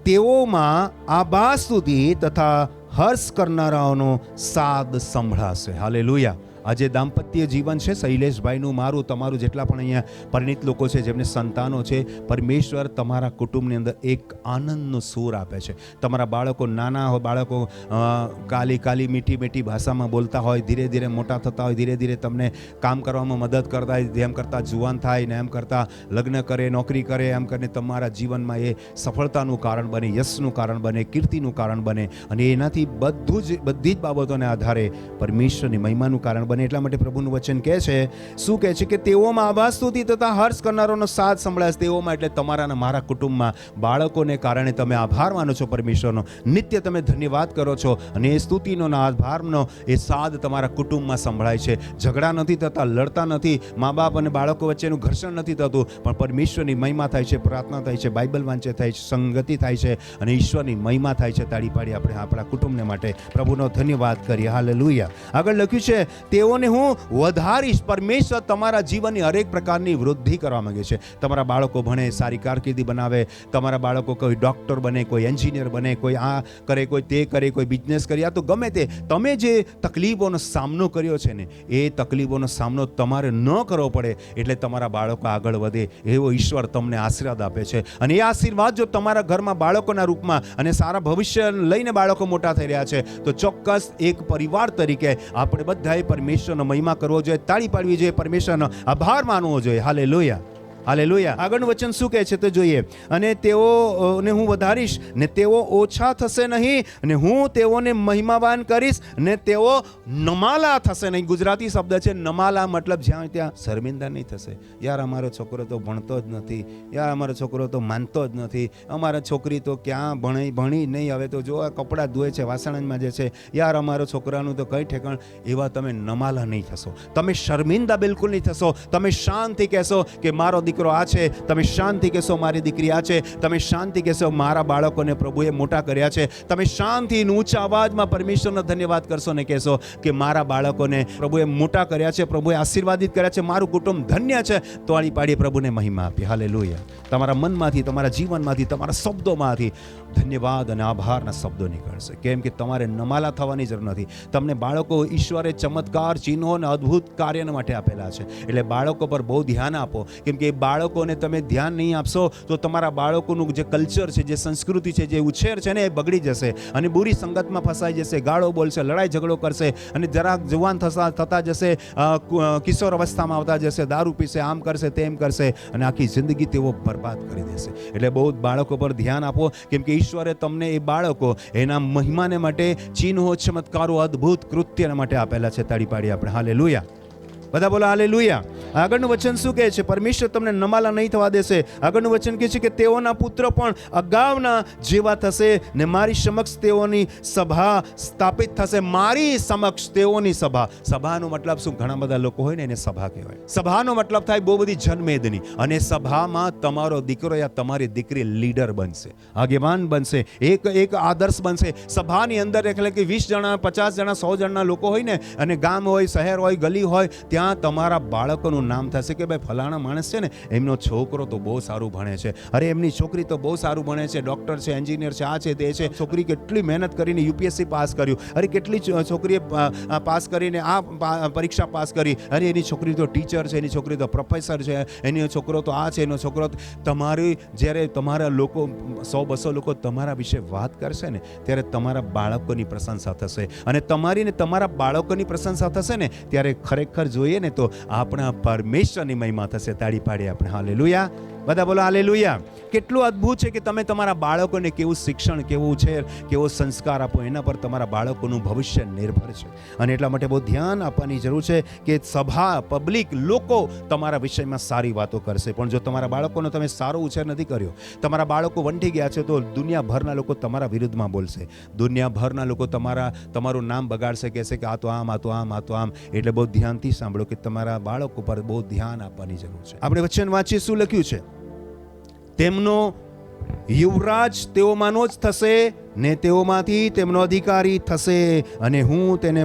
તેઓમાં આભાસ સ્તુતિ તથા હર્ષ કરનારાઓનો સાદ સંભળાશે. હાલેલુયા. આ જે દાંપત્ય જીવન છે શૈલેષભાઈનું, મારું, તમારું, જેટલા પણ અહીંયા પરિણીત લોકો છે, જેમને સંતાનો છે, પરમેશ્વર તમારા કુટુંબની અંદર એક આનંદનો સૂર આપે છે. તમારા બાળકો નાના હોય, બાળકો કાલી મીઠી ભાષામાં બોલતા હોય, ધીરે ધીરે મોટા થતા હોય, ધીરે ધીરે તમને કામ કરવામાં મદદ કરતા હોય, એમ કરતાં જુવાન થાય ને એમ કરતાં લગ્ન કરે, નોકરી કરે, એમ કરીને તમારા જીવનમાં એ સફળતાનું કારણ બને, યશનું કારણ બને, કીર્તિનું કારણ બને. અને એનાથી બધી જ બાબતોને આધારે પરમેશ્વરની મહિમાનું કારણ બને. એટલા માટે પ્રભુનું વચન કહે છે, શું કહે છે? કે તેઓમાં આભાસ સ્તુતિ તથા હર્ષ કરનારોનો સાદ સંભળાય. તેઓમાં એટલે તમારા અને મારા કુટુંબમાં બાળકોને કારણે તમે આભાર માનો છો પરમેશ્વરનો, નિત્ય તમે ધન્યવાદ કરો છો, અને એ સ્તુતિનો આભારનો એ સાદ તમારા કુટુંબમાં સંભળાય છે. ઝઘડા નથી થતા, લડતા નથી, મા બાપ અને બાળકો વચ્ચેનું ઘર્ષણ નથી થતું, પણ પરમેશ્વરની મહિમા થાય છે, પ્રાર્થના થાય છે, બાઇબલ વાંચે થાય છે, સંગતિ થાય છે, અને ઈશ્વરની મહિમા થાય છે. તાળી પાડી આપણે આપણા કુટુંબને માટે પ્રભુનો ધન્યવાદ કરીએ. હાલેલુયા. આગળ લખ્યું છે, તેઓને હું વધારીશ. પરમેશ્વર તમારા જીવનની હરેક પ્રકારની વૃદ્ધિ કરવા માંગે છે. તમારા બાળકો ભણે, સારી કારકિર્દી બનાવે, તમારા બાળકો કોઈ ડૉક્ટર બને, કોઈ એન્જિનિયર બને, કોઈ આ કરે, કોઈ તે કરે, કોઈ બિઝનેસ કરે, આ તો ગમે તે. તમે જે તકલીફોનો સામનો કર્યો છે ને, એ તકલીફોનો સામનો તમારે ન કરવો પડે, એટલે તમારા બાળકો આગળ વધે એવો ઈશ્વર તમને આશીર્વાદ આપે છે. અને એ આશીર્વાદ જો તમારા ઘરમાં બાળકોના રૂપમાં અને સારા ભવિષ્ય લઈને બાળકો મોટા થઈ રહ્યા છે, તો ચોક્કસ એક પરિવાર તરીકે આપણે બધાએ પરમેશ્વરનો મહિમા કરવો જોઈએ, તાળી પાડવી જોઈએ, પરમેશ્વરનો આભાર માનવો જોઈએ. Hallelujah, hallelujah. આગળનું વચન શું કહે છે તો જોઈએ. અને તેઓને હું વધારીશ ને તેઓ ઓછા થશે નહીં, અને હું તેઓને મહિમાવાન કરીશ ને તેઓ નમાલા થશે નહીં. ગુજરાતી શબ્દ છે નમાલા, મતલબ જ્યાં ત્યાં શર્મિંદા નહીં થશે. યાર અમારો છોકરો તો ભણતો જ નથી, યાર અમારો છોકરો તો માનતો જ નથી, અમારા છોકરી તો ક્યાં ભણી નહીં, હવે તો જો આ કપડાં ધોએ છે, વાસણમાં જે છે, યાર અમારો છોકરાનું તો કંઈ ઠેકાણ. એવા તમે નમાલા નહીં થશો, તમે શર્મિંદા બિલકુલ નહીં થશો. તમે શાંતિ કહેશો કે મારો દીકરો આ છે, તમે શાંતિ કહેશો મારી દીકરી આ છે, તમે શાંતિ કહેશો મારા બાળકોને પ્રભુએ મોટા કર્યા છે. તમે શાંતિ ઊંચા અવાજમાં પરમેશ્વરનો ધન્યવાદ કરશો ને કહેશો કે મારા બાળકોને પ્રભુએ મોટા કર્યા છે, પ્રભુએ આશીર્વાદિત કર્યા છે, મારું કુટુંબ ધન્ય છે. તો આની પાડીએ પ્રભુને મહિમા આપી. હાલેલુયા. તમારા મનમાંથી, તમારા જીવનમાંથી, તમારા શબ્દોમાંથી ધન્યવાદ અને આભારના શબ્દો નીકળશે. કેમ કે તમારે નમાલા થવાની જરૂર નથી. તમને બાળકો ઈશ્વરે ચમત્કાર, ચિહ્નો અને અદ્ભુત કાર્યના માટે આપેલા છે. એટલે બાળકો પર બહુ ધ્યાન આપો. કેમ કે બાળકોને તમે ધ્યાન નહીં આપશો તો તમારા બાળકોનું જે કલ્ચર છે, જે સંસ્કૃતિ છે, જે ઉછેર છે ને, એ બગડી જશે અને બુરી સંગતમાં ફસાઈ જશે, ગાળો બોલશે, લડાઈ ઝઘડો કરશે, અને જરાક જુવાન થતા જશે, કિશોર અવસ્થામાં આવતા જશે, દારૂ પીશે, આમ કરશે, તેમ કરશે, અને આખી જિંદગી તેઓ બરબાદ કરી દેશે. એટલે બહુ બાળકો પર ધ્યાન આપો. કેમ કે ઈશ્વરે તમને એ બાળકો એના મહિમાને માટે, ચિહ્નો, ચમત્કારો, અદ્ભુત કૃત્યના માટે આપેલા છે. તાળી પાડી આપણે. હાલેલુયા. બધા બોલો હાલેલુયા. આગળનું વચન શું કહે છે? પરમેશ્વર તમને નમાલા નહીં થવા દેશે. આગળનું વચન કહે છે કે તેઓના પુત્ર પણ અગાઉના જેવા થશે ને મારી સમક્ષ તેઓની સભા સ્થાપિત થશે. મારી સમક્ષ તેઓની સભા. સભાનો મતલબ શું? ઘણા બધા લોકો હોય ને એને સભા કહેવાય. સભાનો મતલબ થાય બહુ બધી જનમેદની. અને સભામાં તમારો દીકરો યા તમારી દીકરી લીડર બનશે, આગેવાન બનશે, એક આદર્શ બનશે. સભાની અંદર એટલે કે 20 જણા, 50 જણા, 100 જણના લોકો હોય ને, અને ગામ હોય, શહેર હોય, ગલી હોય, ત્યાં તમારા બાળકોનું નામ થશે કે ભાઈ ફલાણા માણસ છે ને, એમનો છોકરો તો બહુ સારું ભણે છે, અરે એમની છોકરી તો બહુ સારું ભણે છે, ડૉક્ટર છે, એન્જિનિયર છે, આ છે, તે છે, છોકરી કેટલી મહેનત કરીને UPSC પાસ કર્યું, અરે કેટલી છોકરીએ પાસ કરીને આ પરીક્ષા પાસ કરી, અરે એની છોકરી તો ટીચર છે, એની છોકરી તો પ્રોફેસર છે, એનો છોકરો તો આ છે, એનો છોકરો. તમારી જ્યારે તમારા લોકો 100-200 લોકો તમારા વિશે વાત કરશે ને, ત્યારે તમારા બાળકોની પ્રશંસા થશે. અને તમારી ને તમારા બાળકોની પ્રશંસા થશે ને, ત્યારે ખરેખર જોઈએ ને તો આપણા પરમેશ્વરની મહિમા થશે. તાળી પાડીએ આપણે. હાલેલુયા. બધા બોલો હાલેલુયા. કેટલું અદ્ભુત છે કે તમે તમારા બાળકોને કેવું શિક્ષણ, કેવું છે, કેવો સંસ્કાર આપો, એના પર તમારા બાળકોનું ભવિષ્ય નિર્ભર છે. અને એટલા માટે બહુ ધ્યાન આપવાની જરૂર છે કે સભા, પબ્લિક, લોકો તમારા વિષયમાં સારી વાતો કરશે, પણ જો તમારા બાળકોનો તમે સારો ઉછેર નથી કર્યો, તમારા બાળકો વંઠી ગયા છે, તો દુનિયાભરના લોકો તમારા વિરુદ્ધમાં બોલશે. દુનિયાભરના લોકો તમારું નામ બગાડશે, કહેશે કે આ તો આમ, આ તો આમ, આ તો આમ. એટલે બહુ ધ્યાનથી સાંભળો કે તમારા બાળકો પર બહુ ધ્યાન આપવાની જરૂર છે. આપણે વચન વાંચીએ, શું લખ્યું છે? તેમનો યુવરાજ તેઓમાંનો જ થશે ને તેઓમાંથી તેમનો અધિકારી થશે, અને હું તેને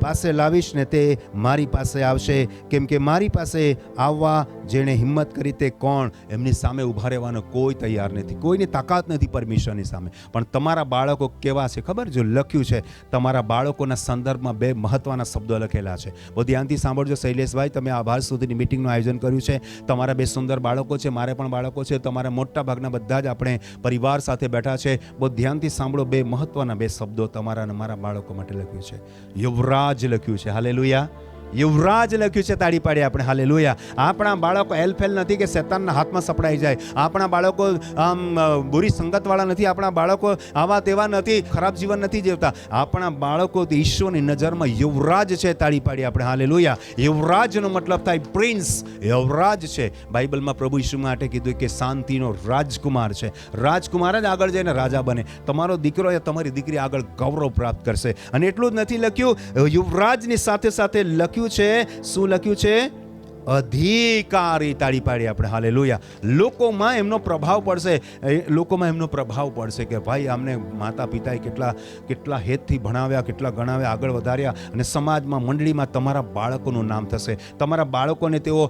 પાસે લાવીશ ને તે મારી પાસે આવશે. કેમ કે મારી પાસે આવવા જેણે હિંમત કરી તે કોણ? એમની સામે ઊભા રહેવાનો કોઈ તૈયાર નથી, કોઈની તાકાત નથી પરમેશ્વરની સામે. પણ તમારા બાળકો કેવા છે ખબર? જો લખ્યું છે, તમારા બાળકોના સંદર્ભમાં 2 મહત્વના શબ્દો લખેલા છે. બહુ ધ્યાનથી સાંભળજો. શૈલેષભાઈ, તમે આભાર સુધીની મિટિંગનું આયોજન કર્યું છે. તમારા 2 સુંદર બાળકો છે, મારે પણ બાળકો છે, તમારા મોટા ભાગના બધા જ આપણે પરિવાર સાથે બેઠા છે. બહુ ધ્યાનથી સાંભળો. 2 મહત્વના 2 શબ્દો તમારા અને મારા બાળકો માટે લખ્યું છે. યુવરાજ લખ્યું છે. હાલેલુયા. યુવરાજ લખ્યું છે. તાળી પાડીએ આપણે. હાલેલુયા. આપણા બાળકો એલફેલ નથી કે શેતાનના હાથમાં સપડાઈ જાય. આપણા બાળકો આમ બુરી સંગતવાળા નથી. આપણા બાળકો આવા તેવા નથી, ખરાબ જીવન નથી જીવતા. આપણા બાળકો ઈશ્વરની નજરમાં યુવરાજ છે. તાળી પાડીએ આપણે. હાલેલુયા. યુવરાજનો મતલબ થાય પ્રિન્સ. યુવરાજ છે. બાઇબલમાં પ્રભુ ઈસુ માટે કીધું કે શાંતિનો રાજકુમાર છે. રાજકુમાર જ આગળ જઈને રાજા બને. તમારો દીકરો યા તમારી દીકરી આગળ ગૌરવ પ્રાપ્ત કરશે. અને એટલું જ નથી લખ્યું, યુવરાજની સાથે સાથે લખ્યું છે, શું લખ્યું છે? અધિકારી. તાળી પાડી આપણે હાલેલુયા. લોકોમાં એમનો પ્રભાવ પડશે, લોકોમાં એમનો પ્રભાવ પડશે કે ભાઈ અમને માતા પિતાએ કેટલા હેતથી ભણાવ્યા, કેટલા ગણાવ્યા, આગળ વધાર્યા, અને સમાજમાં, મંડળીમાં તમારા બાળકોનું નામ થશે. તમારા બાળકોને તેઓ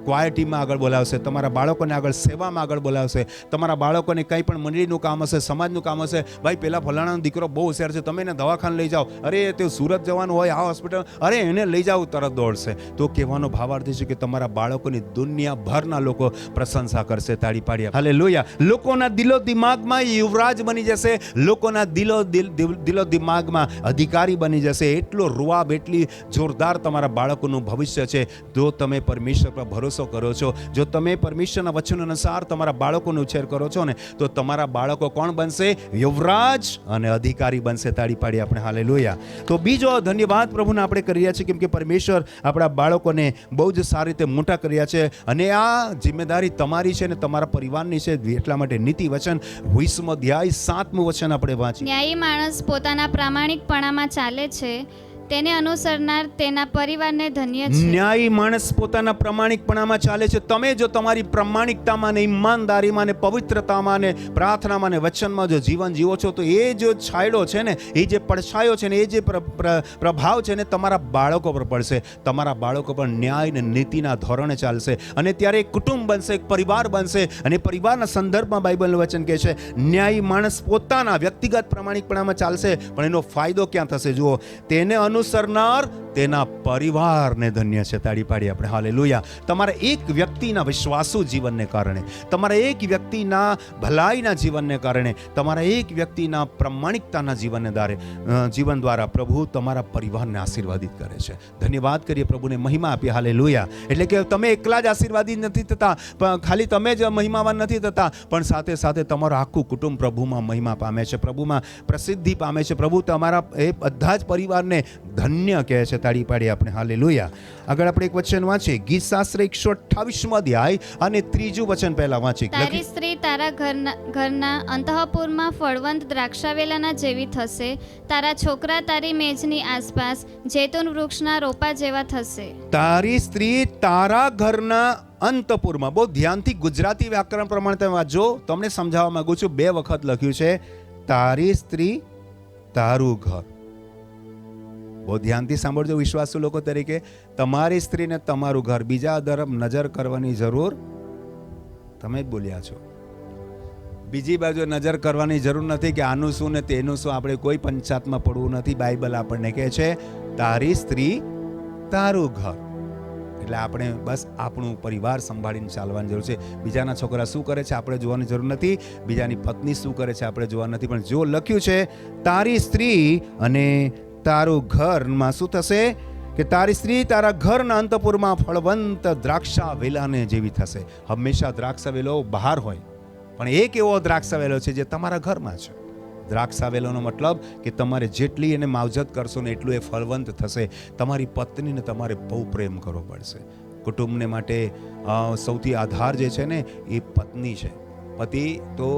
ક્વાયર ટીમમાં આગળ બોલાવશે, તમારા બાળકોને આગળ સેવામાં આગળ બોલાવશે, તમારા બાળકોને કંઈ પણ મંડળીનું કામ હશે, સમાજનું કામ હશે, ભાઈ પેલા ફલાણાનો દીકરો બહુ હોશિયાર છે, તમે એને દવાખાને લઈ જાઓ, અરે તે સુરત જવાનું હોય, આ હોસ્પિટલ, અરે એને લઈ જાઓ, તરત દોડશે. તો કહેવાનો ભાવાર્થ છે કે તમારા બાળકોની દુનિયાભરના લોકો પ્રશંસા કરશે. તાળી પાડી હાલેલુયા. લોકોના દિલો દિમાગમાં યુવરાજ બની જશે, લોકોના દિલો દિમાગમાં અધિકારી બની જશે. એટલો રૂઆબ, એટલી જોરદાર તમારા બાળકોનું ભવિષ્ય છે. જો તમે પરમેશ્વર પર ભરોસો કરો છો, જો તમે પરમેશ્વરના વચન અનુસાર તમારા બાળકોનો ઉછેર કરો છો ને, તો તમારા બાળકો કોણ બનશે? યુવરાજ અને અધિકારી બનશે. તાળી પાડી આપણે હાલેલુયા. તો બીજો ધન્યવાદ પ્રભુને આપણે કરી રહ્યા છીએ, કેમ કે પરમેશ્વર આપણા બાળકોને બહુ જ સારી રીતે મોટા કર્યા છે, અને આ જિમ્મેદારી તમારી છે ને તમારા પરિવારની છે. એટલા માટે નીતિ વચન 20મો અધ્યાય 7મું વચન આપણે વાંચીએ. ન્યાયી માણસ પોતાના પ્રામાણિકપણામાં ચાલે છે, તેને અનુસરનાર તેના પરિવારને ધન્ય છે. ન્યાયી માણસ પોતાના પ્રમાણિકપણામાં ચાલે છે. તમે જો તમારી પ્રમાણિકતામાં ને ઈમાનદારીમાં ને પવિત્રતામાં ને પ્રાર્થનામાં ને વચનમાં જો જીવન જીવો છો, તો એ જો છાંયડો છે ને, એ જે પડછાયો છે ને, એ જે પ્રભાવ છે ને, તમારા બાળકો પર પડશે. તમારા બાળકો પર ન્યાય ને નીતિના ધોરણે ચાલશે, અને ત્યારે એક કુટુંબ બનશે, એક પરિવાર બનશે. અને પરિવારના સંદર્ભમાં બાઇબલનું વચન કહે છે, ન્યાયી માણસ પોતાના વ્યક્તિગત પ્રમાણિકપણામાં ચાલશે, પણ એનો ફાયદો ક્યાં થશે? જુઓ, તેને અનુસરનાર તેના પરિવારને ધન્ય છે. તાળી પાડી આપણે હાલેલુયા. તમારા એક વ્યક્તિના વિશ્વાસુ જીવનને કારણે, તમારા એક વ્યક્તિના ભલાઈના જીવનને કારણે, તમારા એક વ્યક્તિના પ્રમાણિકતાના જીવન દ્વારા પ્રભુ તમારા પરિવારને આશીર્વાદિત કરે છે. ધન્યવાદ કરીએ, પ્રભુને મહિમા આપીએ. હાલેલુયા. એટલે કે તમે એકલા જ આશીર્વાદિત નથી થતા, ખાલી તમે જ મહિમાવાન નથી થતા, પણ સાથે સાથે તમારું આખું કુટુંબ પ્રભુમાં મહિમા પામે છે, પ્રભુમાં પ્રસિદ્ધિ પામે છે. પ્રભુ તમારા એ બધા જ પરિવારને ધન્ય કહે છે. તાળી પાડી આપણે હાલેલુયા. આગળ આપણે એક વચન વાંચીએ, ગીત શાસ્ત્ર 128મો અધ્યાય અને 3જું વચન પહેલા વાંચીએ. તારી સ્ત્રી તારા ઘરના અંતઃપુરમાં ફળવંત દ્રાક્ષાવેલાના જેવી થશે, તારા છોકરા તારી મેજની આસપાસ જૈતૂન વૃક્ષના રોપા જેવા થશે. તારી સ્ત્રી તારા ઘરના અંતઃપુરમાં. બહુ ધ્યાનથી ગુજરાતી વ્યાકરણ પ્રમાણે તમે વાંચો, તમને સમજાવવા માંગુ છું. 2 વખત લખ્યું છે, તારી સ્ત્રી તારું ઘર. બહુ ધ્યાનથી સાંભળજો વિશ્વાસુ લોકો તરીકે. તમારી સ્ત્રીને તમારું ઘર, બીજા તરફ નજર કરવાની જરૂર, તમે જ બોલ્યા છો. બીજી બાજુ નજર કરવાની જરૂર નથી કે આનું શું ને તેનું શું. આપણે કોઈ પંચાયતમાં પડવું નથી. બાઇબલ આપણને કહે છે તારી સ્ત્રી તારું ઘર. એટલે આપણે બસ આપણું પરિવાર સંભાળીને ચાલવાની જરૂર છે. બીજાના છોકરા શું કરે છે આપણે જોવાની જરૂર નથી, બીજાની પત્ની શું કરે છે આપણે જોવા નથી. પણ જો લખ્યું છે તારી સ્ત્રી અને તારું ઘરમાં શું થશે? કે તારી સ્ત્રી તારા ઘરના અંતઃપુરમાં ફળવંત દ્રાક્ષા વેલાને જેવી થશે. હંમેશા દ્રાક્ષા વેલો બહાર હોય, પણ એક એવો દ્રાક્ષા વેલો છે જે તમારા ઘરમાં છે. દ્રાક્ષા વેલોનો મતલબ કે તમારે જેટલી એને માવજત કરશો ને એટલું એ ફળવંત થશે. તમારી પત્નીને તમારે બહુ પ્રેમ કરવો પડશે. કુટુંબને માટે સૌથી આધાર જે છે ને એ પત્ની છે. પતિ તો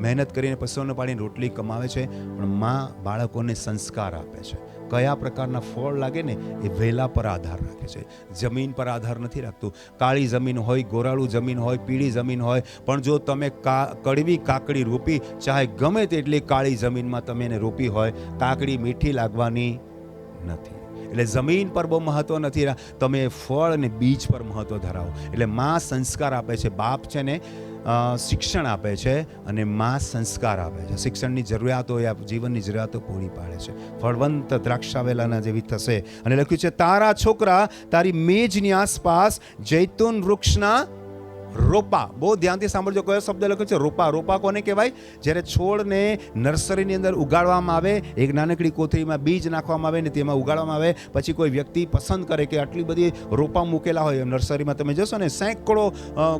મહેનત કરીને પશુઓને પાડીને રોટલી કમાવે છે, પણ માં બાળકોને સંસ્કાર આપે છે. કયા પ્રકારના ફળ લાગે ને એ વેલા પર આધાર રાખે છે, જમીન પર આધાર નથી રાખતું. કાળી જમીન હોય, ગોરાળું જમીન હોય, પીળી જમીન હોય, પણ જો તમે કડવી કાકડી રોપી, ચાહે ગમે તેટલી કાળી જમીનમાં તમે એને રોપી હોય, કાકડી મીઠી લાગવાની નથી. એટલે જમીન પર બહુ મહત્વ નથી, તમે ફળ અને બીજ પર મહત્વ ધરાવો. એટલે માં સંસ્કાર આપે છે, બાપ છે ને શિક્ષણ આપે છે, અને માં સંસ્કાર આપે છે. શિક્ષણની જરૂરિયાતો એ જીવનની જરૂરિયાતો પૂરી પાડે છે. ફળવંત દ્રાક્ષાવેલાના જેવી થશે. અને લખ્યું છે તારા છોકરા તારી મેજની આસપાસ જૈતૂન વૃક્ષના રોપા. બહુ ધ્યાનથી સાંભળજો, કયો શબ્દ લખ્યો છે? રોપા. રોપા કોને કહેવાય? જ્યારે છોડને નર્સરીની અંદર ઉગાડવામાં આવે, એક નાનકડી કોથળીમાં બીજ નાખવામાં આવે ને તેમાં ઉગાડવામાં આવે, પછી કોઈ વ્યક્તિ પસંદ કરે કે આટલી બધી રોપા મૂકેલા હોય નર્સરીમાં, તમે જોશો ને સેંકડો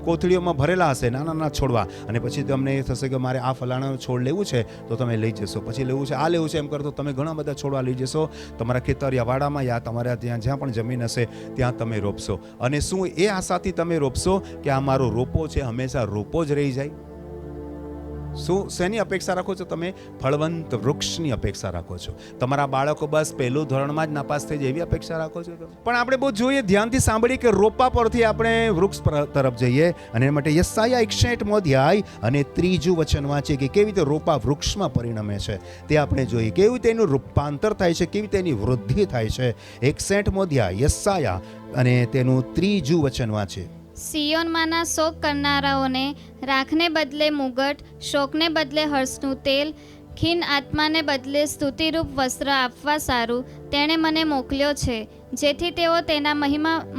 કોથળીઓમાં ભરેલા હશે નાના નાના છોડવા, અને પછી તમને એ થશે કે મારે આ ફલાણાનો છોડ લેવું છે તો તમે લઈ જશો, પછી લેવું છે આ લેવું છે એમ કરતો તમે ઘણા બધા છોડવા લઈ જશો. તમારા ખેતર યા વાડામાં યા તમારા ત્યાં જ્યાં પણ જમીન હશે ત્યાં તમે રોપશો. અને શું એ આશાથી તમે રોપશો કે આ રોપો છે હંમેશા રોપો જ રહી જાય? શું શેની અપેક્ષા રાખો છો તમે? ફળવંત વૃક્ષની અપેક્ષા રાખો છો. તમારા બાળકો બસ પહેલું ધોરણમાં જ નાપાસ થઈ જાય એવી અપેક્ષા રાખો છો તમે? પણ આપણે બહુ જોઈએ, ધ્યાનથી સાંભળીએ કે રોપા પરથી આપણે વૃક્ષ તરફ જઈએ. અને એ માટે યશાયા 61મો અધ્યાય અને 3જું વચન વાંચીએ કે કેવી રીતે રોપા વૃક્ષમાં પરિણમે છે તે આપણે જોઈએ. કેવી રીતે એનું રૂપાંતર થાય છે, કેવી રીતે એની વૃદ્ધિ થાય છે. 61મો અધ્યાય યશાયા અને તેનું 3જું વચન વાંચીએ. સિયોનમાંના શોક કરનારાઓને રાખને બદલે મુગટ, શોકને બદલે હર્ષનું તેલ, ખીન આત્માને બદલે સ્તુતિરૂપ વસ્ત્ર આપવા સારું તેણે મને મોકલ્યો છે, જેથી તેઓ તેના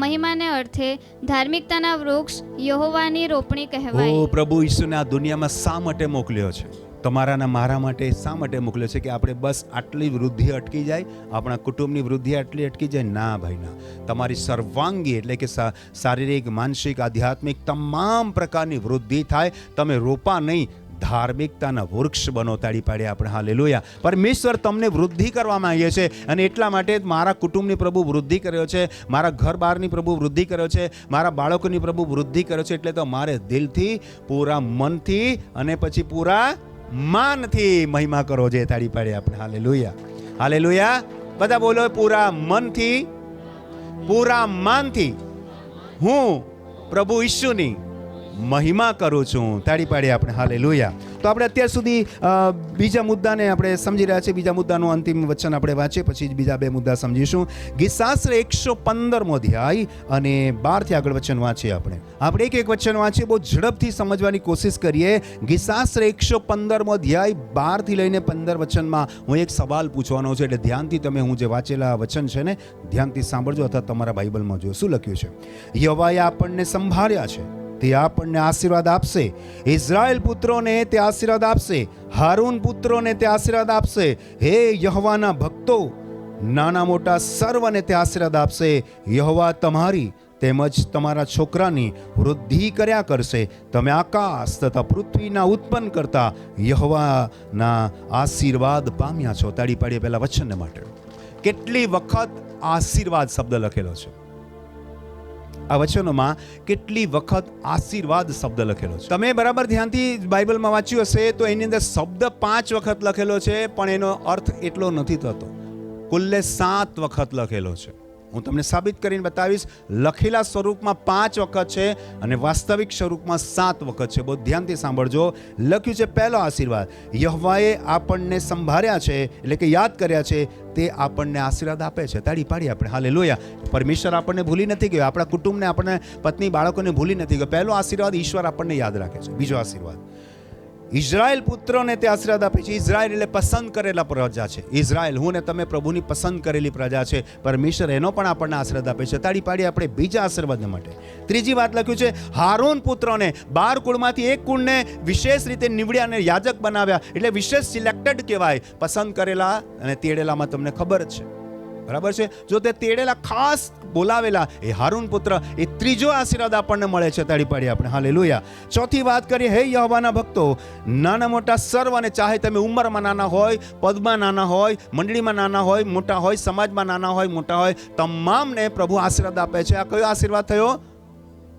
મહિમાને અર્થે ધાર્મિકતાના વૃક્ષ યહોવાની રોપણી કહેવાય. ઓ પ્રભુ ઈસુને આ દુનિયામાં શા માટે મોકલ્યો છે? તમારાના મારા માટે શા માટે મોકલ્યો છે? કે આપણે બસ આટલી વૃદ્ધિ અટકી જાય, આપણા કુટુંબની વૃદ્ધિ આટલી અટકી જાય? ના ભાઈ ના. તમારી સર્વાંગી એટલે કે શારીરિક, માનસિક, આધ્યાત્મિક તમામ પ્રકારની વૃદ્ધિ થાય. તમે રોપા નહીં, ધાર્મિકતાના વૃક્ષ બનો. તાળી પાડીએ આપણે હાલેલુયા. પરમેશ્વર તમને વૃદ્ધિ કરવા માંગે છે અને એટલા માટે મારા કુટુંબની પ્રભુ વૃદ્ધિ કર્યો છે, મારા ઘર બહારની પ્રભુ વૃદ્ધિ કર્યો છે, મારા બાળકોની પ્રભુ વૃદ્ધિ કર્યો છે. એટલે તો મારે દિલથી, પૂરા મનથી અને પછી પૂરા માનથી મહિમા કરો છે. તાળી પાડીએ આપણે હાલેલુયા. હાલેલુયા. બધા બોલો, પૂરા મનથી, પૂરા માનથી હું પ્રભુ ઈસુની મહિમા કરું છું. તાળી પાડીએ આપણે હાલેલુયા. તો આપણે અત્યાર સુધી બીજા મુદ્દાને આપણે સમજી રહ્યા છીએ. બીજા મુદ્દાનું અંતિમ વચન આપણે વાંચીએ, પછી બીજા બે મુદ્દા સમજીશું. ગીતશાસ્ત્ર 115મો અધ્યાય અને 12થી આગળ વચન વાંચીએ. આપણે એક વચન વાંચીએ, બહુ ઝડપથી સમજવાની કોશિશ કરીએ. ગીતશાસ્ત્ર 115મો અધ્યાય 12થી લઈને 15 વચનમાં હું એક સવાલ પૂછવાનો છું. એટલે ધ્યાનથી તમે હું જે વાંચેલા વચન છે ને ધ્યાનથી સાંભળજો, અથવા તમારા બાઇબલમાં જો શું લખ્યું છે. યહોવાએ આપણને સંભાળ્યા છે, તે આપણને આશીર્વાદ આપશે. ઇઝરાયલ પુત્રોને તે આશીર્વાદ આપશે, હારૂન પુત્રોને તે આશીર્વાદ આપશે. હે યહોવાના ભક્તો, નાના મોટા સર્વને તે આશીર્વાદ આપશે. યહોવા તમારી તેમજ તમારા છોકરાની વૃદ્ધિ કર્યા કરશે. તમે આકાશ તથા પૃથ્વીના ઉત્પન્ન કરતા યહોવાના આશીર્વાદ પામ્યા છો. તાળી પાડીએ પહેલા વચનને માટે. કેટલી વખત આશીર્વાદ શબ્દ લખેલો છે આ વચનોમાં? કેટલી વખત આશીર્વાદ શબ્દ લખેલો છે? તમે બરાબર ધ્યાનથી બાઇબલમાં વાંચ્યું હશે તો એની અંદર શબ્દ 5 વખત લખેલો છે, પણ એનો અર્થ એટલો નથી થતો. કુલ્લે 7 વખત લખેલો છે. હું તમને સાબિત કરીને બતાવીશ. લખેલા સ્વરૂપમાં 5 વખત છે અને વાસ્તવિક સ્વરૂપમાં 7 વખત છે. બહુ ધ્યાનથી સાંભળજો. લખ્યું છે પહેલો આશીર્વાદ, યહોવાએ આપણને સંભાળ્યા છે, એટલે કે યાદ કર્યા છે, તે આપણને આશીર્વાદ આપે છે. તાળી પાડીએ આપણે હાલેલુયા. પરમેશ્વર આપણને ભૂલી નથી ગયો, આપણા કુટુંબને, આપણને પત્ની બાળકોને ભૂલી નથી ગયો. પહેલો આશીર્વાદ ઈશ્વર આપણને યાદ રાખે છે. બીજો આશીર્વાદ, ઇઝરાયલ પુત્રોને તે આશીર્વાદ આપે છે. ઇઝરાયલ એટલે પસંદ કરેલા પ્રજા છે. ઇઝરાયલ, હું ને તમે પ્રભુની પસંદ કરેલી પ્રજા છે. પરમેશ્વર એનો પણ આપણને આશીર્વાદ આપે છે. તાળી પાડીએ આપણે બીજા આશીર્વાદ માટે. ત્રીજી વાત લખ્યું છે, હારૂન પુત્રોને, 12 કુળમાંથી એક કુળને વિશેષ રીતે નીવડ્યા અને યાજક બનાવ્યા. એટલે વિશેષ સિલેક્ટેડ કહેવાય. પસંદ કરેલા અને તેડેલામાં તમને ખબર જ છે, બરાબર છે. જો તે તેડેલા ખાસ બોલાવેલા એ હારૂન પુત્ર, એ ત્રીજો આશીર્વાદ આપણને મળે છે. તાળી પાડીએ આપણે હાલેલુયા. ચોથી વાત કરીએ, હે યહોવાના ભક્તો, નાના મોટા સર્વને, ચાહે તમે ઉંમરમાં નાના હોય, પદમાં નાના હોય, મંડળીમાં નાના હોય, મોટા હોય, સમાજમાં નાના હોય, મોટા હોય, તમામને પ્રભુ આશીર્વાદ આપે છે. આ કયો આશીર્વાદ થયો?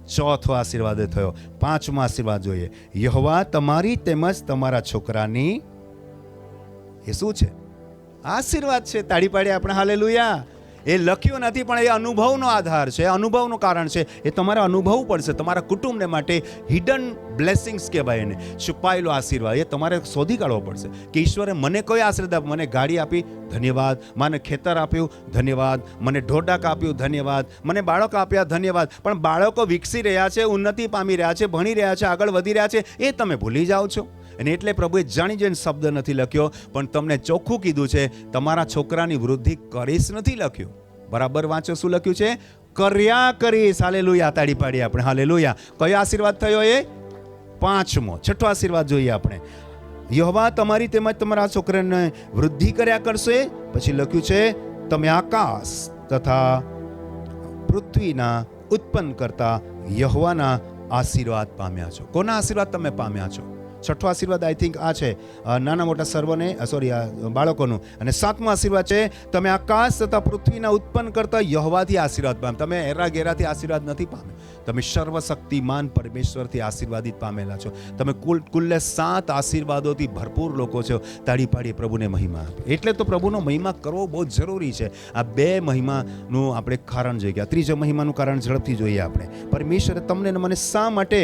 ચોથો આશીર્વાદ થયો. 5મો આશીર્વાદ જોઈએ, યહોવા તમારી તેમજ તમારા છોકરાની, એ શું છે? આશીર્વાદ છે. તાળી પાડીએ આપણે હાલેલુયા. એ લખ્યું નથી, પણ એ અનુભવનો આધાર છે, અનુભવનું કારણ છે. એ તમારે અનુભવવું પડશે. તમારા કુટુંબને માટે હિડન બ્લેસિંગ્સ કહેવાય એને, છુપાયેલો આશીર્વાદ. એ તમારે શોધી કાઢવો પડશે કે ઈશ્વરે મને કયો આશીર્વાદ આપ્યો. મને ગાડી આપી, ધન્યવાદ. મને ખેતર આપ્યું, ધન્યવાદ. મને ઢોઢાક આપ્યું, ધન્યવાદ. મને બાળકો આપ્યા, ધન્યવાદ. પણ બાળકો વિકસી રહ્યા છે, ઉન્નતિ પામી રહ્યા છે, ભણી રહ્યા છે, આગળ વધી રહ્યા છે, એ તમે ભૂલી જાઓ છો. અને એટલે પ્રભુએ જાણી જોઈને શબ્દ નથી લખ્યો, પણ તમને ચોખ્ખું કીધું છે, તમારા છોકરાની વૃદ્ધિ કરીશ નથી લખ્યું. બરાબર વાંચો, શું લખ્યું છે? કર્યા કરીશ. હાલેલુયા. તાળી પાડીએ આપણે હાલેલુયા. કયો આશીર્વાદ થયો? એ 5મો. છઠ્ઠો આશીર્વાદ જોઈએ આપણે, યહોવા તમારી તેમજ તમારા છોકરાને વૃદ્ધિ કર્યા કરશે. પછી લખ્યું છે, તમે આકાશ તથા પૃથ્વીના ઉત્પન્ન કરતા યહોવાના આશીર્વાદ પામ્યા છો. કોના આશીર્વાદ તમે પામ્યા છો? છઠ્ઠો આશીર્વાદ આઈ થિંક આ છે, નાના મોટા સર્વને, બાળકોનું. અને 7મો આશીર્વાદ છે, તમે આકાશ તથા પૃથ્વીના ઉત્પન્ન કરતા યહોવાથી આશીર્વાદ પામ્યા. તમે એરા ગેરાથી આશીર્વાદ નથી પામ્યા. તમે સર્વશક્તિમાન પરમેશ્વરથી આશીર્વાદિત પામેલા છો. તમે કુલ્લે 7 આશીર્વાદોથી ભરપૂર લોકો છો. તાળી પાડીએ પ્રભુને મહિમા આપે. એટલે તો પ્રભુનો મહિમા કરવો બહુ જરૂરી છે. આ 2 મહિમાનું આપણે કારણ જોઈ ગયા. 3જો મહિમાનું કારણ ઝડપથી જોઈએ આપણે. પરમેશ્વરે તમને ને મને શા માટે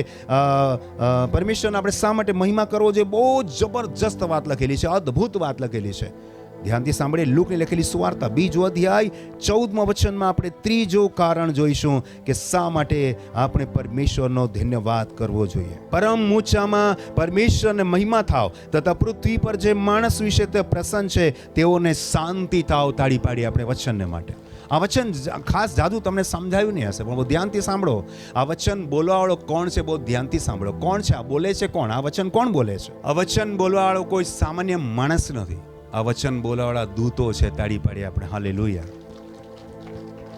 પરમેશ્વરને આપણે શા માટે મહિમા કરવો જોઈએ? બહુ જબરજસ્ત વાત લખેલી છે, અદ્ભુત વાત લખેલી છે. ધ્યાનથી સાંભળીએ. લુકની લખેલી સુવાર્તા 2 અધ્યાય 14મા વચનમાં આપણે 3જો કારણ જોઈશું કે શા માટે આપણે પરમેશ્વરનો ધન્યવાદ કરવો જોઈએ. પરમ ઊંચામાં પરમેશ્વરને મહિમા થાવ તથા પૃથ્વી પર જે માણસ વિશે તે પ્રસન્ન છે તેઓને શાંતિ થાવ. તાળી પાડી આપણે વચનને માટે. આ વચન ખાસ જાદુ તમને સમજાયું નહીં હશે, પણ બહુ ધ્યાનથી સાંભળો. આ વચન બોલવાવાળો કોણ છે? બહુ ધ્યાનથી સાંભળો. કોણ છે આ બોલે છે? કોણ આ વચન કોણ બોલે છે? આ વચન બોલવાવાળો કોઈ સામાન્ય માણસ નથી. આ વચન બોલવાવાળા દૂતો છે. તાળી પાડી આપણે. હાલેલુયા.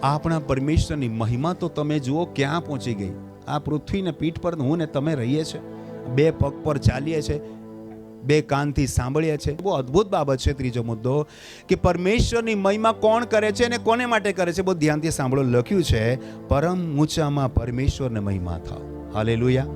આપણા પરમેશ્વરની મહિમા તો તમે જુઓ ક્યાં પહોંચી ગઈ. આ પૃથ્વીને પીઠ પર હું ને તમે રહીએ છીએ, 2 પગ પર ચાલીએ છીએ, 2 કાનથી સાંભળીએ છીએ. બહુ અદ્ભુત બાબત છે. 3જો મુદ્દો કે પરમેશ્વરની મહિમા કોણ કરે છે અને કોને માટે કરે છે? બહુ ધ્યાનથી સાંભળો. લખ્યું છે પરમ ઊંચામાં પરમેશ્વરને મહિમા થાવ. Hallelujah,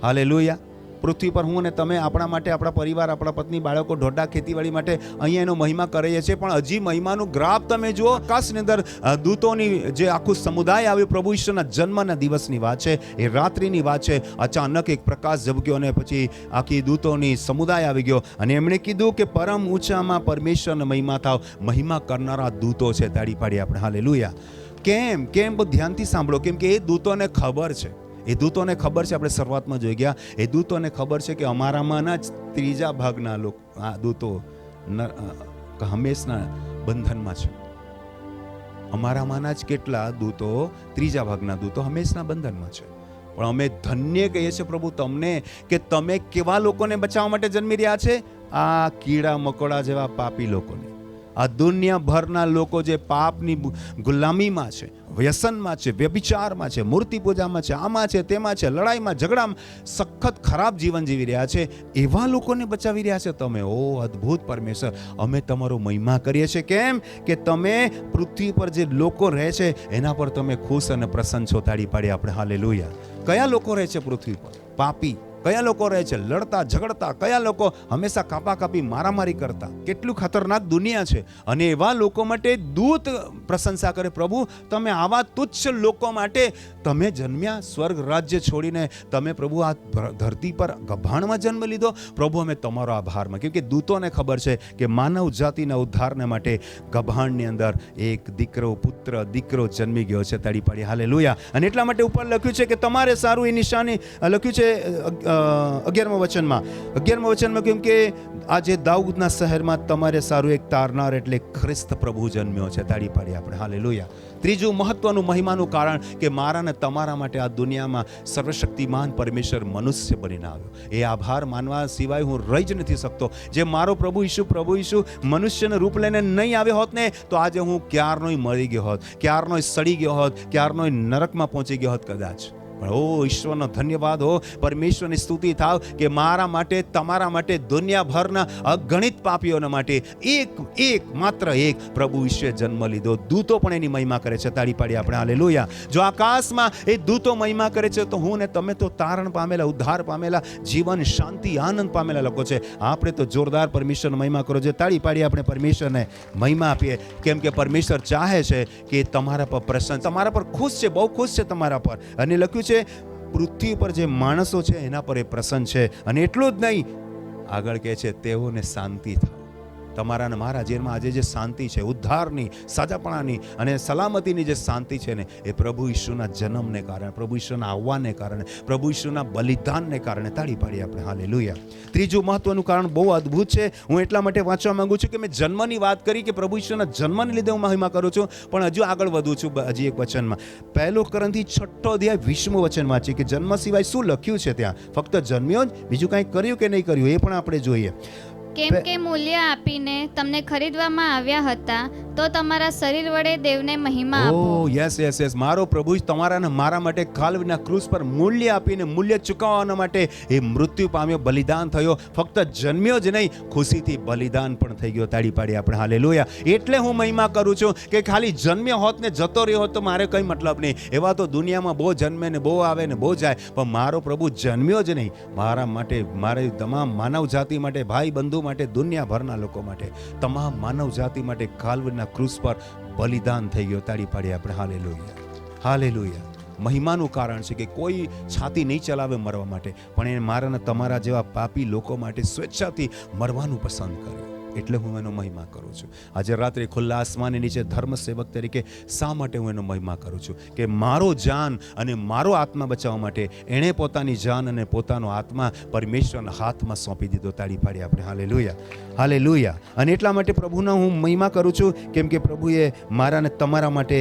hallelujah. પૃથ્વી પર હું અને તમે આપણા માટે, આપણા પરિવાર, આપણા પત્ની, બાળકો, ઢોઢા, ખેતીવાડી માટે અહીંયા એનો મહિમા કરીએ છીએ. પણ હજી મહિમાનું ગ્રાફ તમે જુઓ. આકાશની અંદર દૂતોની જે આખું સમુદાય આવ્યું. પ્રભુ ઈશ્વરના જન્મના દિવસની વાત છે, એ રાત્રિની વાત છે. અચાનક એક પ્રકાશ ઝબક્યો અને પછી આખી દૂતોની સમુદાય આવી ગયો અને એમણે કીધું કે પરમ ઊંચામાં પરમેશ્વરને મહિમા થાવ. મહિમા કરનારા દૂતો છે. તાળી પાડી આપણે. હાલેલુયા. કેમ? બહુ ધ્યાનથી સાંભળો. કેમ કે એ દૂતોને ખબર છે. એ દૂતોને ખબર છે, આપણે શરૂઆતમાં જોઈ ગયા, એ દૂતોને ખબર છે કે અમારામાંના જ 3જા ભાગના લોકો, આ દૂતો હંમેશના બંધનમાં છે. અમારામાંના જ કેટલા દૂતો, 3જા ભાગના દૂતો હંમેશના બંધનમાં છે. પણ અમે ધન્ય કહીએ છીએ પ્રભુ તમને કે તમે કેવા લોકોને બચાવવા માટે જન્મી રહ્યા છે? આ કીડા મકોડા જેવા પાપી લોકોને. આ દુનિયાભરના લોકો જે પાપની ગુલામીમાં છે, વ્યસનમાં છે, વ્યભિચારમાં છે, મૂર્તિ પૂજામાં છે, આમાં છે, તેમાં છે, લડાઈમાં, ઝઘડામાં સખત ખરાબ જીવન જીવી રહ્યા છે, એવા લોકોને બચાવી રહ્યા છે તમે. ઓ અદ્ભુત પરમેશ્વર, અમે તમારો મહિમા કરીએ છીએ. કેમ? કે તમે પૃથ્વી પર જે લોકો રહે છે એના પર તમે ખુશ અને પ્રસન્ન છો. તાળી પાડી આપણે. હાલેલુયા. કયા લોકો રહે છે પૃથ્વી પર? પાપી. કયા લોકો રહે છે? લડતા ઝઘડતા. કયા લોકો હંમેશા કાપાકાપી, મારામારી કરતા. કેટલું ખતરનાક દુનિયા છે. અને એવા લોકો માટે દૂત પ્રશંસા કરે, પ્રભુ તમે આવા તુચ્છ લોકો માટે તમે જન્મ્યા. સ્વર્ગ રાજ્ય છોડીને તમે પ્રભુ આ ધરતી પર ગભાણમાં જન્મ લીધો. પ્રભુ અમે તમારો આભારમાં. કેમ કે દૂતોને ખબર છે કે માનવ જાતિના ઉદ્ધારને માટે ગભાણની અંદર એક દીકરો જન્મી ગયો છે. તાળી પાડી. હાલેલુયા. અને એટલા માટે ઉપર લખ્યું છે કે તમારે સારું એ નિશાની લખ્યું છે 11મા વચનમાં કેમ કે આજે દાઉદના શહેરમાં તમારે સારું એક તારનાર એટલે ખ્રિસ્ત પ્રભુ જન્મ્યો છે. તાળી પાડી આપણે. હાલેલુયા. 3જું મહત્વનું મહિમાનું કારણ કે મારા ને તમારા માટે આ દુનિયામાં સર્વશક્તિમાન પરમેશ્વર મનુષ્ય બનીને આવ્યો. એ આભાર માનવા સિવાય હું રહી જ નથી શકતો. જે મારો પ્રભુ ઈસુ મનુષ્યનું રૂપ લઈને નહીં આવ્યો હોત ને તો આજે હું ક્યારનોય મરી ગયો હોત, ક્યારનોય સડી ગયો હોત, ક્યારનોય નરકમાં પહોંચી ગયો હોત કદાચ. પણ ઓ ઈશ્વરનો ધન્યવાદ હો, પરમેશ્વરની સ્તુતિ થાવ કે મારા માટે, તમારા માટે, દુનિયાભરના અગણિત પાપીઓના માટે માત્ર એક પ્રભુ ઈશ્વરે જન્મ લીધો. દૂતો પણ એની મહિમા કરે છે. તાળી પાડી આપણે. હાલેલુયા. જો આકાશમાં એ દૂતો મહિમા કરે છે તો હું ને તમે તો તારણ પામેલા, ઉદ્ધાર પામેલા, જીવન, શાંતિ, આનંદ પામેલા લોકો છે. આપણે તો જોરદાર પરમેશ્વરનો મહિમા કરો છે. તાળી પાડી આપણે પરમેશ્વરને મહિમા આપીએ. કેમ કે પરમેશ્વર ચાહે છે કે તમારા પર પ્રસન્ન, તમારા પર ખુશ છે, બહુ ખુશ છે તમારા પર. અને લખ્યું છે પૃથ્વી પર જે માણસો છે એના પર એ પ્રસન્ન છે. અને એટલું જ નહીં, આગળ કહે છે તેઓને શાંતિ થાય. તમારા અને મારા જીવનમાં આજે જે શાંતિ છે, ઉદ્ધારની, સાજાપણાની અને સલામતીની જે શાંતિ છે ને, એ પ્રભુ ઈસુના જન્મને કારણે, પ્રભુ ઈસુના આવવાને કારણે, પ્રભુ ઈસુના બલિદાનને કારણે. તાળી પાડી આપણે. હાલેલુયા. 3જું મહત્વનું કારણ બહુ અદ્ભુત છે. હું એટલા માટે વાંચવા માંગુ છું કે મેં જન્મની વાત કરી કે પ્રભુ ઈસુના જન્મને લીધે હું મહિમા કરું છું, પણ હજુ આગળ વધું છું. હજી એક વચનમાં 1 કોરિન્થી 6 અધ્યાય 20મું વચન વાંચીએ કે જન્મ સિવાય શું લખ્યું છે ત્યાં. ફક્ત જન્મ્યો જ, બીજું કંઈ કર્યું કે નહીં કર્યું એ પણ આપણે જોઈએ. કેમ કે મૂલ્ય આપીને તમને ખરીદવામાં આવ્યા હતા, તો તમારા શરીર વડે દેવને મહિમા આપો. ઓ યસ યસ યસ, મારો પ્રભુ જ તમારા અને મારા માટે કાલ્વરીના ક્રૂસ પર મૂલ્ય આપીને મૂલ્ય ચૂકવવાના માટે એ મૃત્યુ પામ્યો, બલિદાન થયો. ફક્ત જન્મ્યો જ નહીં, ખુશીથી બલિદાન પણ થઈ ગયો. તાળી પાડી આપણે હાલેલુયા. એટલે હું મહિમા કરું છું કે ખાલી જન્મ્યો હોત ને જતો રહ્યો હોત તો મારે કંઈ મતલબ નહીં. એવા તો દુનિયામાં બહુ જન્મે ને બહુ આવે ને બહુ જાય, પણ મારો પ્રભુ જન્મ્યો જ નહીં. મારા માટે, મારી તમામ માનવ જાતિ માટે, ભાઈ બંધુ માટે, દુનિયાભરના લોકો માટે, તમામ માનવ જાતિ માટે કાલ્વરીના ક્રૂસ પર બલિદાન થઈ ગયો. તાળી પાડી આપણે હાલેલુયા. હાલેલુયા. મહિમાનું કારણ છે કે કોઈ છાતી નહીં ચલાવે મરવા માટે, પણ એ મારા અને તમારા જેવા પાપી લોકો માટે સ્વેચ્છાથી મરવાનું પસંદ કર્યું. એટલે હું એનો મહિમા કરું છું. આજે રાત્રે ખુલ્લા આસમાનની નીચે ધર્મ સેવક તરીકે શા માટે હું એનો મહિમા કરું છું? કે મારો જાન અને મારો આત્મા બચાવવા માટે એણે પોતાની જાન અને પોતાનો આત્મા પરમેશ્વરના હાથમાં સોંપી દીધો. તાળી પાડી આપણે હાલેલુયા. હાલેલુયા. અને એટલા માટે પ્રભુનો હું મહિમા કરું છું, કેમ કે પ્રભુએ મારા અને તમારા માટે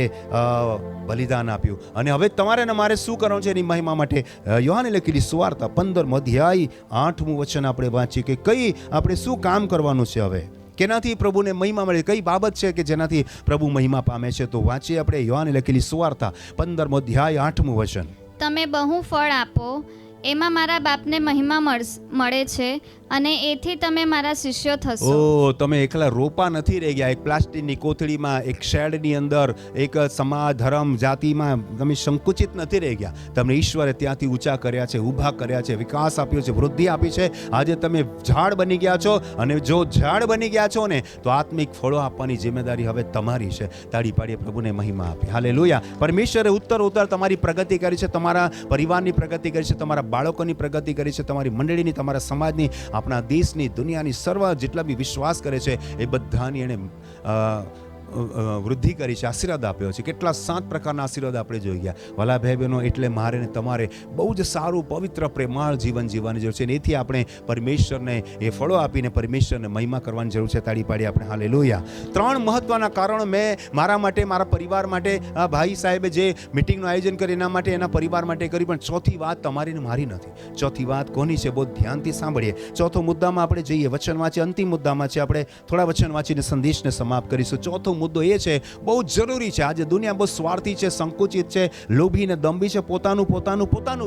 બલિદાન આપ્યું. અને હવે તમારે ને મારે શું કરવાનું છે એની મહિમા માટે યોહાને લખેલી સુવાર્તા 15 અધ્યાય 8મું વચન આપણે વાંચીએ કે કઈ આપણે શું કામ કરવાનું છે. હવે કેનાથી પ્રભુને મહિમા મળે, કઈ બાબત છે કે જેનાથી પ્રભુ મહિમા પામે છે? તો વાંચીએ આપણે યોહાને લખેલી સુવાર્તા 15 અધ્યાય 8મું વચન. તમે બહુ ફળ આપો, એમાં મારા બાપને મહિમા મળે છે, અને એથી તમે મારા શિષ્યો થશો. ઓ, તમે એકલા રોપા નથી રહી ગયા, એક પ્લાસ્ટિકની કોથળીમાં, એક શેડની અંદર, એક સમાજ ધર્મ જાતિમાં તમે સંકુચિત નથી રહી ગયા. તમને ઈશ્વરે ત્યાંથી ઊંચા કર્યા છે, ઊભા કર્યા છે, વિકાસ આપ્યો છે, વૃદ્ધિ આપી છે. આજે તમે ઝાડ બની ગયા છો, અને જો ઝાડ બની ગયા છો ને તો આત્મિક ફળો આપવાની જિમ્મેદારી હવે તમારી છે. તાળી પાડીએ પ્રભુને મહિમા આપી. હાલેલુયા. પરમેશ્વરે ઉત્તર તમારી પ્રગતિ કરી છે, તમારા પરિવારની પ્રગતિ કરી છે, તમારા બાળકોની પ્રગતિ કરી છે, તમારી મંડળીની, તમારા સમાજની, આપણા દેશની, દુનિયાની, સર્વ જેટલા બી વિશ્વાસ કરે છે એ બધાની એણે વૃદ્ધિ કરી છે, આશીર્વાદ આપ્યો છે. કેટલા 7 પ્રકારના આશીર્વાદ આપણે જોઈ ગયા. વાલા ભાઈ બહેનો, એટલે મારે ને તમારે બહુ જ સારું પવિત્ર પ્રેમાળ જીવન જીવવાની જરૂર છે. એથી આપણે પરમેશ્વરને એ ફળો આપીને પરમેશ્વરને મહિમા કરવાની જરૂર છે. તાળી પાડી આપણે હાલેલુયા. 3 મહત્વના કારણો મેં મારા માટે, મારા પરિવાર માટે, આ ભાઈ સાહેબે જે મિટિંગનું આયોજન કરી એના માટે, એના પરિવાર માટે કરી. પણ ચોથી વાત તમારી ને મારી નથી. ચોથી વાત કોની છે? બહુ ધ્યાનથી સાંભળીએ. ચોથો મુદ્દામાં આપણે જઈએ, વચન વાંચીએ. અંતિમ મુદ્દામાં છે, આપણે થોડા વચન વાંચીને સંદેશને સમાપ્ત કરીશું. ચોથો મુદ્દો એ છે, બહુ જરૂરી છે. આજે દુનિયા બહુ સ્વાર્થી છે, સંકુચિત છે, લોભી ને દંભી છે, પોતાનું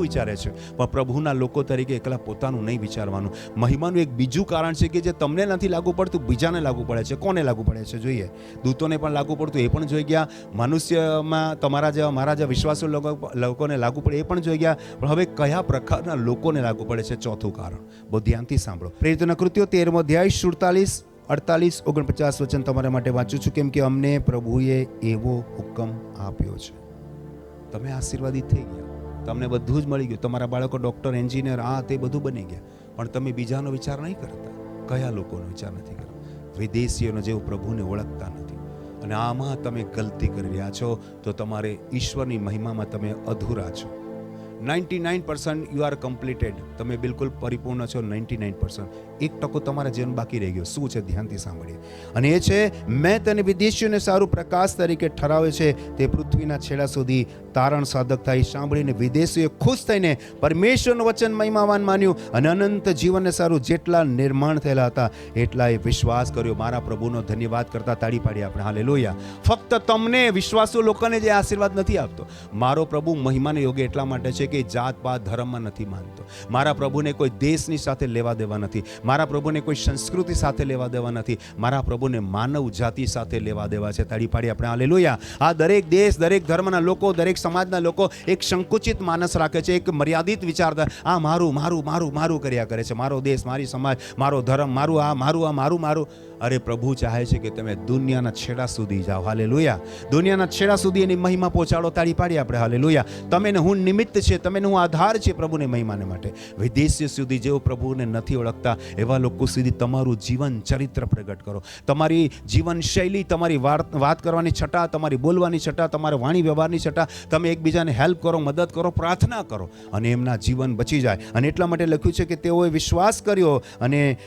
વિચારે છે. પણ પ્રભુના લોકો તરીકે એકલા પોતાનું નહીં વિચારવાનું. મહિમાનું એક બીજું કારણ છે કે જે તમને નથી લાગુ પડતું, બીજાને લાગુ પડે છે. કોને લાગુ પડે છે? જોઈએ. દૂતોને પણ લાગુ પડતું, એ પણ જોઈ ગયા. મનુષ્યમાં તમારા જેવા, મારા જેવા વિશ્વાસુ લોકોને લાગુ પડે, એ પણ જોઈ ગયા. પણ હવે કયા પ્રકારના લોકોને લાગુ પડે છે? ચોથું કારણ બહુ ધ્યાનથી સાંભળો. પ્રેરિતોના કૃત્યો 13મો અધ્યાય 47, 48, 49 વચન તમારા માટે વાંચું છું, કેમ કે અમને પ્રભુએ એવો હુકમ આપ્યો છે. તમે આશીર્વાદિત થઈ ગયા, તમને બધું જ મળી ગયું. તમારા બાળકો ડૉક્ટર, એન્જિનિયર, આ તે બધું બની ગયા. પણ તમે બીજાનો વિચાર નહીં કરતા. કયા લોકોનો વિચાર નથી કરતા? વિદેશીઓનો, જેઓ પ્રભુને ઓળખતા નથી. અને આમાં તમે ગલતી કરી રહ્યા છો, તો તમારે ઈશ્વરની મહિમામાં તમે અધૂરા છો. 99% યુ આર કમ્પ્લીટેડ. તમે બિલકુલ પરિપૂર્ણ છો. 99%. 1% તમારા જીવન બાકી રહી ગયો. શું છે? ધ્યાનથી સાંભળીએ. અને એ છે, મેં તને વિદેશીઓને સારું પ્રકાશ તરીકે ઠરાવે છે, તે પૃથ્વીના છેડા સુધી તારણ સાધક થાય. સાંભળીને વિદેશીઓએ ખુશ થઈને પરમેશ્વરનું વચન મહિમાવાન માન્યું અને અનંત જીવનને સારું જેટલા નિર્માણ થયેલા હતા એટલાએ વિશ્વાસ કર્યો. મારા પ્રભુનો ધન્યવાદ કરતા તાળી પાડી આપણે હાલેલુયા. ફક્ત તમને વિશ્વાસુ લોકોને જે આશીર્વાદ નથી આપતો. મારો પ્રભુ મહિમાને યોગ્ય એટલા માટે છે કે જાત પાત ધર્મમાં નથી માનતો. મારા પ્રભુને કોઈ દેશની સાથે લેવા દેવા નથી. મારા પ્રભુને કોઈ સંસ્કૃતિ સાથે લેવા દેવા નથી. મારા પ્રભુને માનવ જાતિ સાથે લેવા દેવા છે. તાળી પાડી આપણે હાલેલુયા. આ દરેક દેશ, દરેક ધર્મના લોકો, દરેક સમાજના લોકો એક સંકુચિત માનસ રાખે છે, એક મર્યાદિત વિચારતા. આ મારું મારું મારું મારું કર્યા કરે છે. મારો દેશ, મારી સમાજ, મારો ધર્મ, મારું આ, મારું આ, મારું મારું. અરે પ્રભુ ચાહે છે કે તમે દુનિયાના છેડા સુધી જાઓ. હાલેલુયા. દુનિયાના છેડા સુધી એની મહિમા પહોંચાડો. તાળી પાડી આપણે હાલેલુયા. તમે ને હું નિમિત્ત છે, તમે ને હું આધાર છે પ્રભુને મહિમાને માટે. વિદેશીઓ સુધી જેઓ પ્રભુને નથી ઓળખતા એવા લોકો સુધી તમારું જીવન ચરિત્ર પ્રગટ કરો. તમારી જીવન શૈલી, તમારી વાત કરવાની છટા, તમારી બોલવાની છટા, તમારા વાણી વ્યવહારની છટા, તમે એકબીજાને હેલ્પ કરો, મદદ કરો, પ્રાર્થના કરો, અને એમના જીવન બચી જાય. અને એટલા માટે લખ્યું છે કે તેઓએ વિશ્વાસ કર્યો અને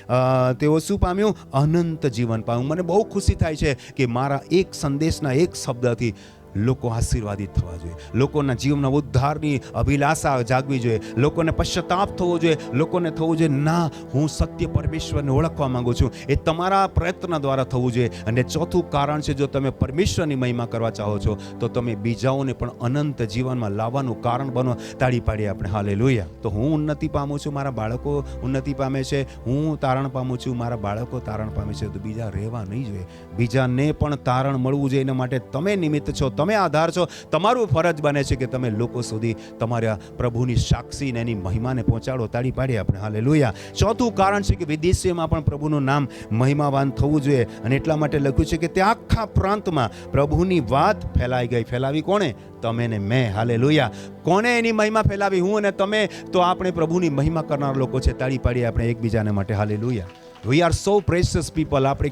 તેઓ શું પામ્યું? અનંત જીવન પામ્યું. મને બહુ ખુશી થાય છે કે મારા એક સંદેશના એક શબ્દથી લોકો આશીર્વાદિત થવા જોઈએ, લોકોના જીવનના ઉદ્ધારની અભિલાષા જાગવી જોઈએ, લોકોને પશ્ચાતાપ થવો જોઈએ, લોકોને થવું જોઈએ ના હું સત્ય પરમેશ્વરને ઓળખવા માંગુ છું. એ તમારા પ્રયત્ન દ્વારા થવું જોઈએ. અને ચોથું કારણ છે, જો તમે પરમેશ્વરની મહિમા કરવા ચાહો છો તો તમે બીજાઓને પણ અનંત જીવનમાં લાવવાનું કારણ બનો. તાળી પાડીએ આપણે હાલેલુયા. તો હું ઉન્નતિ પામું છું, મારા બાળકો ઉન્નતિ પામે છે, હું તારણ પામું છું, મારા બાળકો તારણ પામે છે, તો બીજા રહેવા નહીં જોઈએ. બીજાને પણ તારણ મળવું જોઈએ. એના માટે તમે નિમિત્ત છો, તમે આધાર છો. તમારું ફરજ બને છે કે તમે લોકો સુધી તમારા પ્રભુની સાક્ષીને એની મહિમાને પહોંચાડો. તાળી પાડીએ આપણે હાલેલુયા. ચોથું કારણ છે કે વિદેશીમાં પણ પ્રભુનું નામ મહિમાવાન થવું જોઈએ. અને એટલા માટે લખ્યું છે કે તે આખા પ્રાંતમાં પ્રભુની વાત ફેલાઈ ગઈ. ફેલાવી કોણે? તમે ને મેં. હાલેલુયા. કોને એની મહિમા ફેલાવી? હું અને તમે. તો આપણે પ્રભુની મહિમા કરનાર લોકો છે. તાળી પાડીએ આપણે એકબીજાને માટે hallelujah. We are so precious people. આપણે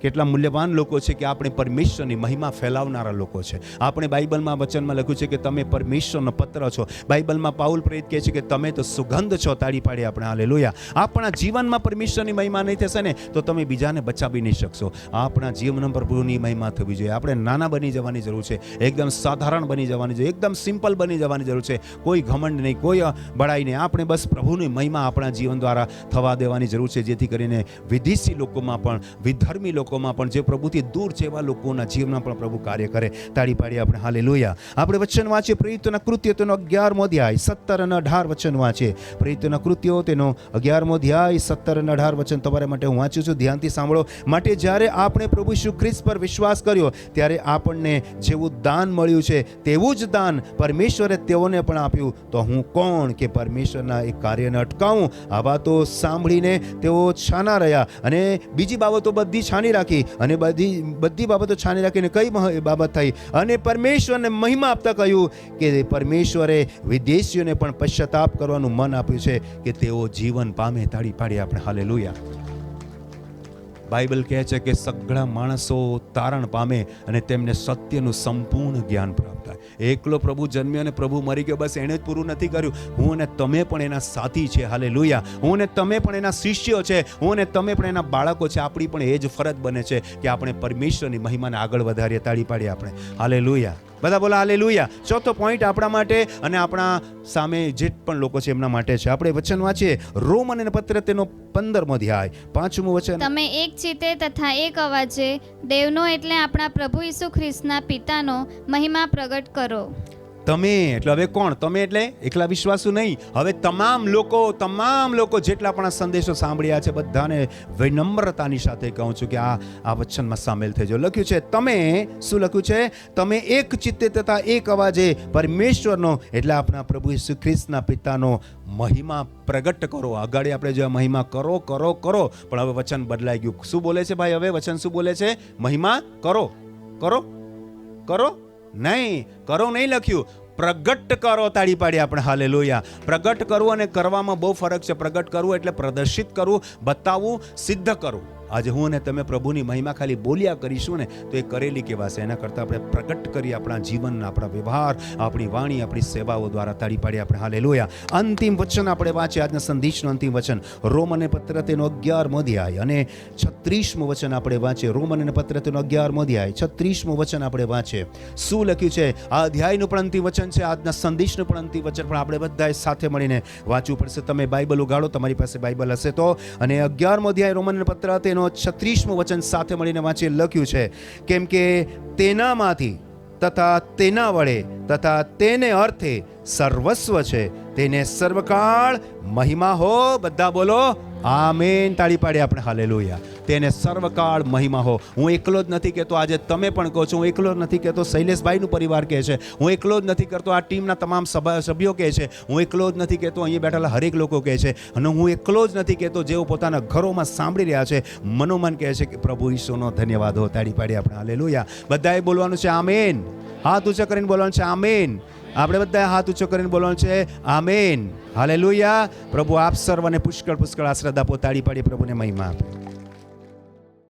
કેટલા મૂલ્યવાન લોકો છે કે આપણે પરમેશ્વરની મહિમા ફેલાવનારા લોકો છે. આપણે બાઇબલમાં વચનમાં લખ્યું છે કે તમે પરમેશ્વરનો પત્ર છો. બાઇબલમાં પાઉલ પ્રેરિત કહે છે કે તમે તો સુગંધ છો. તાળી પાડીએ આપણે હાલેલુયા. આપણા જીવનમાં પરમેશ્વરની મહિમા નહીં થશે ને તો તમે બીજાને બચાવી નહીં શકશો. આપણા જીવનમાં પ્રભુની મહિમા થવી જોઈએ. આપણે નાના બની જવાની જરૂર છે, એકદમ સાધારણ બની જવાની જરૂર, એકદમ સિમ્પલ બની જવાની જરૂર છે. કોઈ ઘમંડ નહીં, કોઈ બડાઈ નહીં. આપણે બસ પ્રભુની મહિમા આપણા જીવન દ્વારા થવા દેવાની જરૂર છે, જેથી કરીને વિદેશી લોકોમાં પણ, વિધર્મી લોકોમાં પણ, જે પ્રભુથી દૂર છે એવા લોકોના જીવનમાં પણ પ્રભુ કાર્ય કરે. તાળી પાડીએ આપણે હાલેલુયા. આપણે વચન વાંચીએ પ્રેરિતોના કૃત્યો તેનો 11મો અધ્યાય 17 અને 18 વચન વાંચીએ. પ્રેરિતોના કૃત્યો તેનો 11મો અધ્યાય 17 અને 18 વચન તમારા માટે હું વાંચું છું, ધ્યાનથી સાંભળો. માટે જ્યારે આપણે પ્રભુ ઈસુ ખ્રિસ્ત પર વિશ્વાસ કર્યો ત્યારે આપણને જેવું દાન મળ્યું છે તેવું જ દાન પરમેશ્વરે તેઓને પણ આપ્યું. તો હું કોણ કે પરમેશ્વરના એ કાર્યને અટકાવું? આ વાતો સાંભળીને તેઓ છાના રહ્યા અને બીજી બાબતો બધી છાની રાખી. અને બધી બાબતો છાની રાખીને કઈ બાબત થઈ? અને પરમેશ્વરને મહિમા આપતા કહ્યું કે પરમેશ્વરે વિદેશીઓને પણ પશ્ચાતાપ કરવાનું મન આપ્યું છે કે તેઓ જીવન પામે. તાળી પાડીએ આપણે હાલેલુયા. બાઇબલ કહે છે કે સઘળા માણસો તારણ પામે અને તેમને સત્યનું સંપૂર્ણ જ્ઞાન પ્રાપ્ત થાય. એકલો પ્રભુ જન્મ્યો અને પ્રભુ મરી ગયો, બસ એણે જ પૂરું નથી કર્યું. હું અને તમે પણ એના સાથી છે. હાલેલુયા. હું અને તમે પણ એના શિષ્યો છે. હું અને તમે પણ એના બાળકો છે. આપણી પણ એ જ ફરજ બને છે કે આપણે પરમેશ્વરની મહિમાને આગળ વધારીએ. તાળી પાડીએ આપણે હાલેલુયા. બધા બોલા હાલેલુયા. ચોથો પોઈન્ટ આપણા માટે અને આપણા સામે જે પણ લોકો છે એમના માટે છે. આપણે વચન વાંચીએ રોમનને પત્ર તેનો 15મો અધ્યાય 5મું વચન. તમે એક ચિત્તે તથા એક અવાજે દેવનો એટલે આપણા પ્રભુ ઈસુ ખ્રિસ્તના પિતાનો મહિમા પ્રગટ કરો. તમે એટલે હવે કોણ? તમે એટલે એકલા વિશ્વાસુ નહીં. હવે તમામ લોકો જેટલા પણ આ સંદેશો સાંભળ્યા છે બધાને વિનમ્રતાની સાથે કહું છું કે આ વચનમાં સામેલ થજો. લખ્યું છે તમે, શું લખ્યું છે? તમે એક ચિત્તે તથા એક અવાજે પરમેશ્વરનો એટલે આપણા પ્રભુ ઈસુ ખ્રિસ્તના પિતાનો મહિમા પ્રગટ કરો. આગળ આપણે જે મહિમા કરો પણ હવે વચન બદલાઈ ગયું. શું બોલે છે ભાઈ? હવે વચન શું બોલે છે? મહિમા કરો નહીં, કરો નહીં લખ્યું, પ્રગટ કરો. તાળી પાડી આપણે હાલેલુયા. પ્રગટ કરવું અને કરવામાં બહુ ફરક છે. પ્રગટ કરવું એટલે પ્રદર્શિત કરવું, બતાવવું, સિદ્ધ કરવું. આજે હું અને તમે પ્રભુની મહિમા ખાલી બોલ્યા કરીશું ને તો એ કરેલી કહેવાશે. એના કરતાં આપણે પ્રગટ કરી આપણા જીવનના, આપણા વ્યવહાર, આપણી વાણી, આપણી સેવાઓ દ્વારા. તાળી પાડી આપણે હાલેલુયા. અંતિમ વચન આપણે વાંચીએ, આજના સંદેશનું અંતિમ વચન રોમનને પત્ર તેનો 11મો અધ્યાય અને 36મું વચન આપણે વાંચીએ. રોમનને પત્ર તેનો 11મો અધ્યાય 36મું વચન આપણે વાંચીએ. શું લખ્યું છે? આ અધ્યાયનું પણ અંતિમ વચન છે, આજના સંદેશનું પણ અંતિમ વચન, પણ આપણે બધાએ સાથે મળીને વાંચવું પડશે. તમે બાઇબલ ઉગાડો, તમારી પાસે બાઇબલ હશે તો. અને 11મો અધ્યાય રોમનને પત્ર તેનો 36મું વચન સાથે મળીને વાંચીએ. લખ્યું છે કેમ કે તેનામાંથી તથા તેના વડે તથા તેને અર્થે સર્વસ્વ છે, તેને સર્વકાળ મહિમા હો. બધા બોલો આમેન. તાળી પાડી આપણે હાલેલુયા. તેને સર્વકાળ મહિમા હો. હું એકલો જ નથી કહેતો, આજે તમે પણ કહો છો. હું એકલો જ નથી કહેતો, શૈલેષભાઈનું પરિવાર કહે છે. હું એકલો જ નથી કરતો, આ ટીમના તમામ સભ્યો કહે છે. હું એકલો જ નથી કહેતો, અહીંયા બેઠેલા હરેક લોકો કહે છે. અને હું એકલો જ નથી કહેતો, જેઓ પોતાના ઘરોમાં સાંભળી રહ્યા છે, મનોમન કહે છે કે પ્રભુ ઈસુનો ધન્યવાદ હો. તાળી પાડી આપણે હાલેલુયા. બધાએ બોલવાનું છે આમેન. હાથ ઊંચા કરીને બોલવાનું છે આમેન. આપણે બધા હાથ ઊંચો કરીને બોલવાનું છે આમેન. હાલેલુયા. પ્રભુ આપ સર્વને પુષ્કળ આશીર્વાદ આપો. તાળી પાડી પ્રભુને મહિમા આપે.